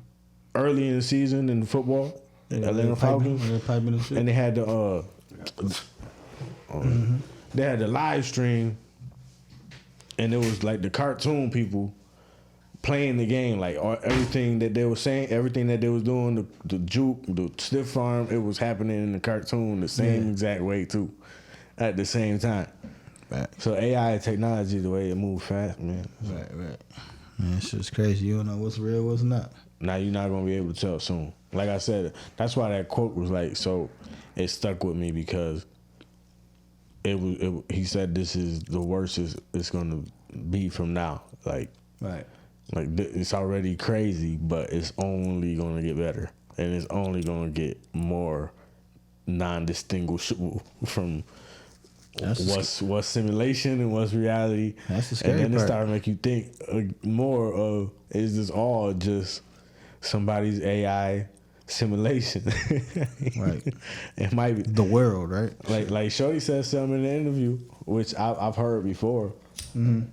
early in the season in football, Atlanta Falcons, and they had the they had the live stream, and it was like the cartoon people playing the game, like everything that they were saying, everything that they was doing, the juke, the stiff arm, it was happening in the cartoon the same exact way too, at the same time. Right. So AI technology, the way it moves fast, man. Right. Man, it's just crazy. You don't know what's real, what's not. Now you're not gonna be able to tell soon. Like I said, that's why that quote was like so. It stuck with me because he said this is the worst it's gonna be from now. Like it's already crazy, but it's only gonna get better, and it's only gonna get more non-distinguishable from what's simulation and what's reality. That's the scary and then part. it started to make you think more of, is this all just somebody's AI simulation? Right. It might be The world, right? like Shorty said something in the interview, which I've heard before. You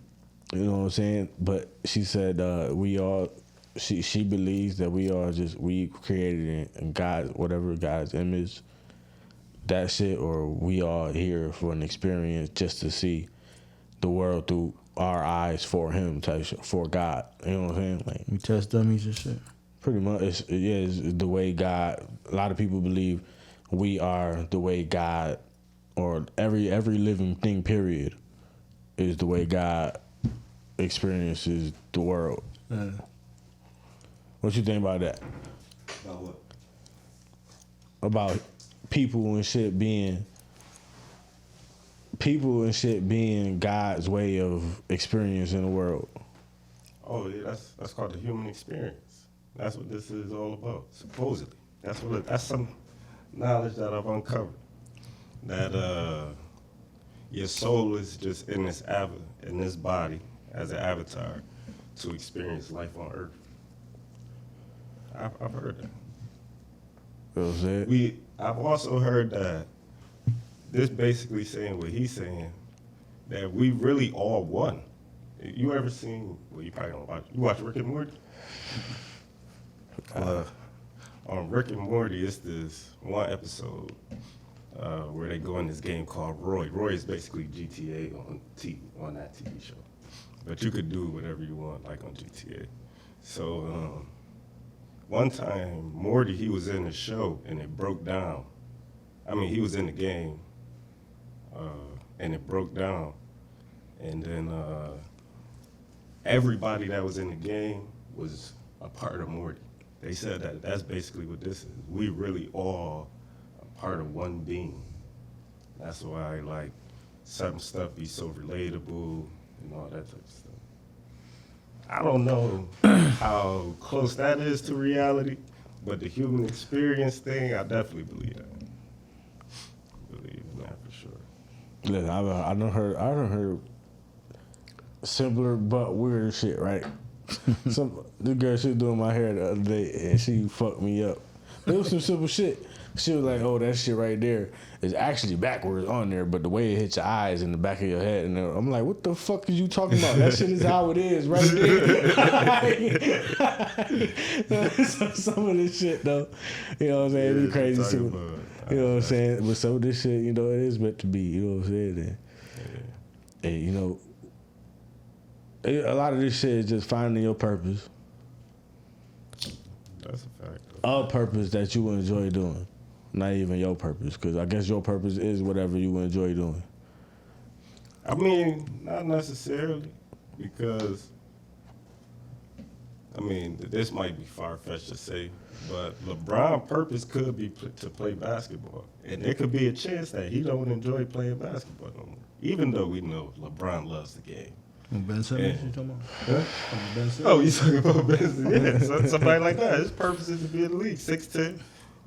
know what I'm saying? But she said she believes that we created in God, whatever God's image, that shit, or we all here for an experience just to see the world through our eyes for him, type shit, for God. You know what I'm saying? Like, We test dummies and shit. pretty much, it's the way God. A lot of people believe we are the way God, or every living thing, period, is the way God experiences the world. What you think about that? About what? About people and shit being God's way of experiencing the world. Oh yeah, that's called the human experience. That's what this is all about. Supposedly, that's some knowledge that I've uncovered. That your soul is just in this body as an avatar to experience life on Earth. I've heard that. That's it. I've also heard that this basically saying what he's saying, that we really all one. You ever seen? Well, you probably don't watch. You watch Rick and Morty? On Rick and Morty, it's this one episode where they go in this game called Roy. Roy is basically GTA on that TV show, but you could do whatever you want, like on GTA. So one time, Morty, he was in the show and it broke down. I mean, he was in the game and it broke down, and then everybody that was in the game was a part of Morty. They said that's basically what this is. We really all a part of one being. That's why like certain stuff be so relatable and all that type of stuff. I don't know how close that is to reality, but the human experience thing, I definitely believe that. Believe in that for sure. Listen, I done heard simpler but weird shit, right? The girl, she was doing my hair the other day and she fucked me up. It was some simple shit. She was like, oh, that shit right there is actually backwards on there, but the way it hits your eyes in the back of your head. And I'm like, what the fuck is you talking about? That shit is how it is right there. Some of this shit, though, you know what I'm saying? It be crazy too. You know what I'm saying? But some of this shit, you know, it is meant to be. You know what I'm saying? And you know, a lot of this shit is just finding your purpose. That's a fact. A purpose that you will enjoy doing. Not even your purpose, because I guess your purpose is whatever you enjoy doing. I mean, not necessarily, because I mean, this might be far-fetched to say, but LeBron's purpose could be to play basketball. And there could be a chance that he don't enjoy playing basketball no more, even though we know LeBron loves the game. Ben Simmons, you talking about? Huh? Ben Simmons? Oh, you talking about Ben Simmons? Yeah, somebody like that. His purpose is to be in the league, 6'10",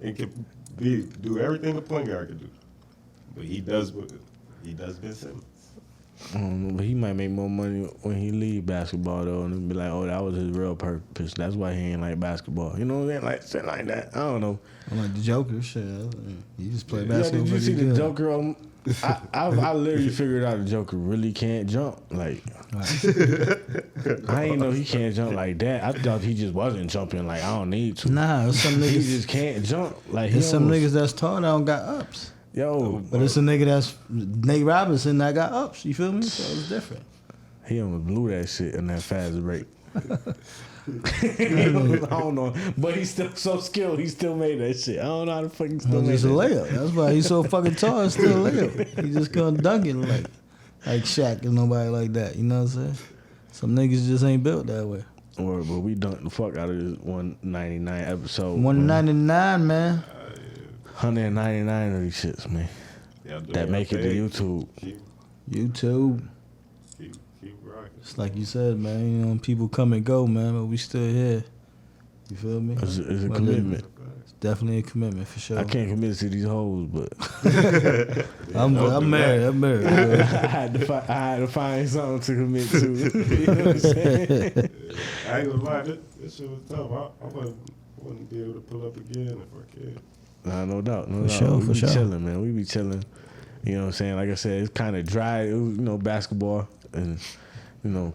and can do everything a point guard can do. But he does Ben Simmons. But he might make more money when he leave basketball though, and be like, "Oh, that was his real purpose. That's why he ain't like basketball." You know what I'm saying? Like shit like that. I don't know. I'm like the Joker. Shit, he just play Yeah, basketball. did you see the good. Joker? I literally figured out the Joker really can't jump. Like I ain't know he can't jump like that. I thought he just wasn't jumping. Like I don't need to. Nah, there's some He niggas. just can't jump. Like There's some niggas that's tall that don't got ups. Yo, But it's a nigga that's Nate Robinson that got ups. You feel me? So it's different. he almost blew that shit in that fast break. I don't know, but he's still so skilled. He still made that shit. I don't know how the fuck he still made It's a that. layup. That's why he's so fucking tall. It's still a layup. He just couldn't dunk it like Shaq and nobody like that. You know what I'm saying? Some niggas just ain't built that way. Or but we dunked the fuck out of this 199 episode. 199, man. 199 of these shits, man. That make it to YouTube. YouTube. Keep rocking. It's like you said, man. You know, people come and go, man, but we still here. You feel me? It's a Well, commitment. It's definitely a commitment for sure. I can't commit to these hoes, but I'm married. I'm married. I had to find something to commit to. You know what I'm saying? I ain't gonna lie, this shit was tough. I wouldn't be able to pull up again if I could. Nah, no doubt. For sure, we for be sure. chilling, man. We be chilling. You know what I'm saying? Like I said, it's kind of dry. It was, basketball and,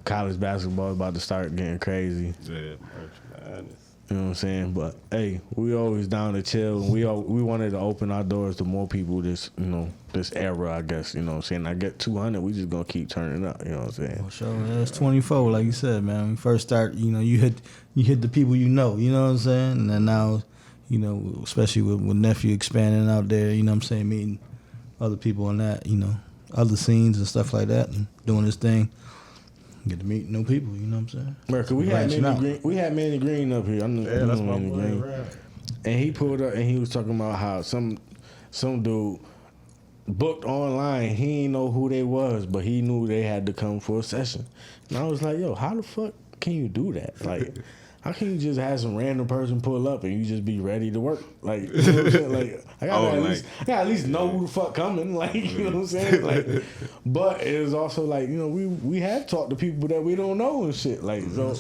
college basketball is about to start getting crazy. Yeah, March Madness. You know what I'm saying? But, hey, we always down to chill. And we wanted to open our doors to more people this era, I guess. You know what I'm saying? I get 200, we just going to keep turning up. You know what I'm saying? For sure. Yeah, it's 24, like you said, man. When you first start, you hit the people you know what I'm saying? And then now, especially with nephew expanding out there, you know what I'm saying, meeting other people on that, other scenes and stuff like that, and doing this thing. Get to meet new people, you know what I'm saying? Bro, 'cause we had Manny Green up here. Yeah, that's my boy, right. And he pulled up and he was talking about how some dude booked online. He didn't know who they was, but he knew they had to come for a session. And I was like, yo, how the fuck can you do that? Like, how can you just have some random person pull up and you just be ready to work? Like, you know what I'm saying? Like, I gotta at least know who the fuck coming. Like, you know what I'm saying? Like, but it was also like, we have talked to people that we don't know and shit. Like, so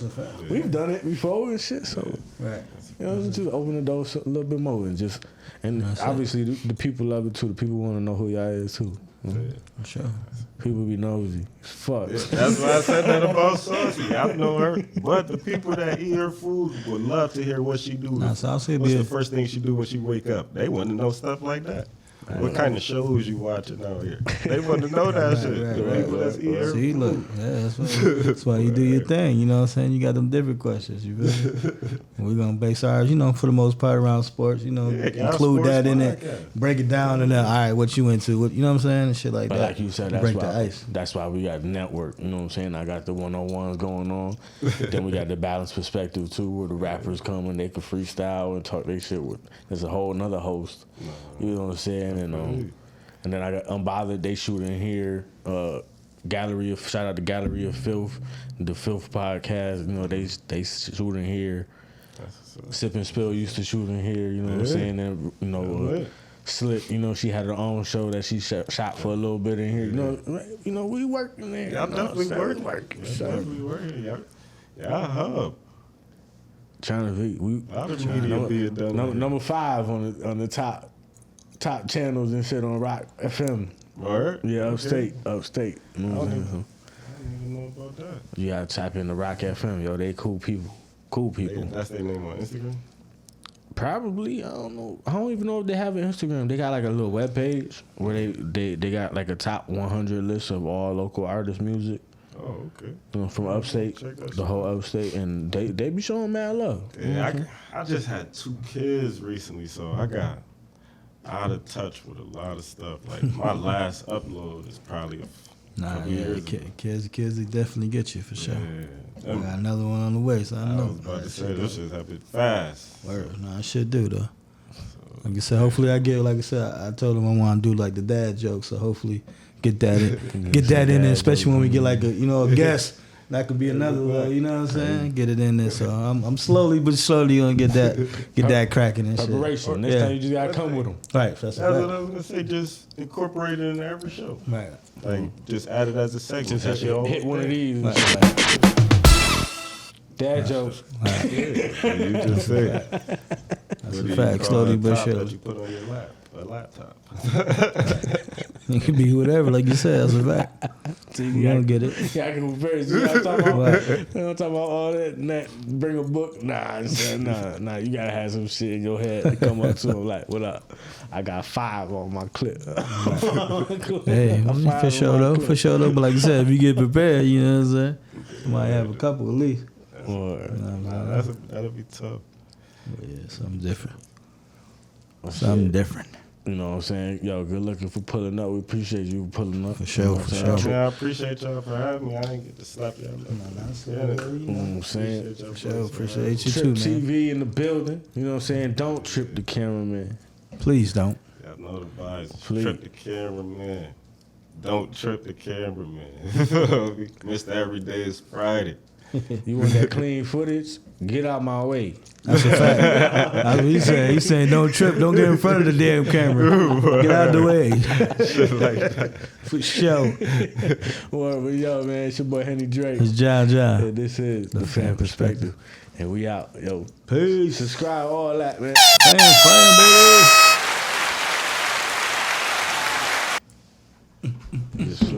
we've done it before and shit. So, right. Just open the door a little bit more and obviously the people love it too. The people want to know who y'all is too. Yeah. For sure. People be nosy. Fuck. That's why I said that about Saucy. I know her, but the people that eat her food would love to hear what she do. What's the first thing she do when she wake up? They want to know stuff like that. What kind of shows you watching out here? They want to know that shit. The people that's eat her See, food. look, that's why you do your thing. You know what I'm saying? You got them different questions. You feel me? We're gonna base ours, for the most part around sports. Include that in it, break it down, and then all right, what you into? What you know what I'm saying? And shit like But that. like you said, break the ice. That's why we got the network. You know what I'm saying? I got the 101s going on. Then we got the balanced perspective too, where the rappers come and they can freestyle and talk their shit with. There's a whole another host. You know what I'm saying? And then I got Unbothered. They shoot in here. Shout out to Gallery of Filth, the Filth podcast. They shoot in here. Sip and Spill used to shoot in here. You know what I'm saying? And Slip, she had her own show that she shot for a little bit in here. We working there. Y'all definitely working. Definitely working. Y'all hub. Trying to be. A lot of media being done. Number 5 on the top channels and shit on Rock FM. Word? Yeah, upstate. You know what I'm saying? I don't even know about that. You gotta type in the Rock FM, yo. They cool people. That's their name on Instagram? Probably. I don't know. I don't even know if they have an Instagram. They got like a little web page where they got like a top 100 list of all local artist music. Oh, okay. From upstate, the whole upstate, and they be showing mad love. Yeah, I just had 2 kids recently, so I got out of touch with a lot of stuff. Like my last upload is probably Nah, yeah, years kids, they definitely get you for sure. Yeah. I got another one on the way, so I I know. was about to say this shit happened fast. Word. Nah, I should do though. Like I said, hopefully I get. Like I said, I told him I want to do like the dad joke, so hopefully get that in, get that in there, especially when we get like a guest. That could be another, you know what I'm saying? Get it in there. So I'm slowly but surely gonna get that cracking and shit. Preparation. Next time you just gotta come with them. Right. That's what I was gonna say. Just incorporate it in every show. Right. Like just add it as a segment. Just hit one of these. Right. Dad jokes. Right. Yeah, you just say it. That's a fact. Slowly but surely. That you put on your laptop. It could be whatever, like you said. That's a fact. You don't get it. Yeah, I can compare it. You know, talking about all that and that. Bring a book. Nah. You gotta have some shit in your head to come up to him like, what up? I got 5 on my clip. Hey, for sure though. But like you said, if you get prepared, you know what I'm saying? You might have a couple at least. That'll be tough. But yeah, something different. Something different. You know what I'm saying? Yo, good looking for pulling up. We appreciate you pulling up. For sure, for sure. Yeah, I appreciate y'all for having me. I didn't get to slap y'all. You know what I'm saying? For sure, appreciate you Trip too, man. TV in the building. You know what I'm saying? Don't trip the cameraman. Please don't. Y'all know the vibes. Please. Trip the cameraman. Don't trip the cameraman. Mr. Everyday is Friday. You want that clean footage? Get out my way. That's a fact. That's what he saying. He's saying don't trip, don't get in front of the damn camera. Get out of the way. Shit like that. For sure. Well, yo, man, it's your boy Henny Drake. It's John. And this is the Pham Perspective. And we out. Yo, peace. Subscribe, all that, man. Pham, baby.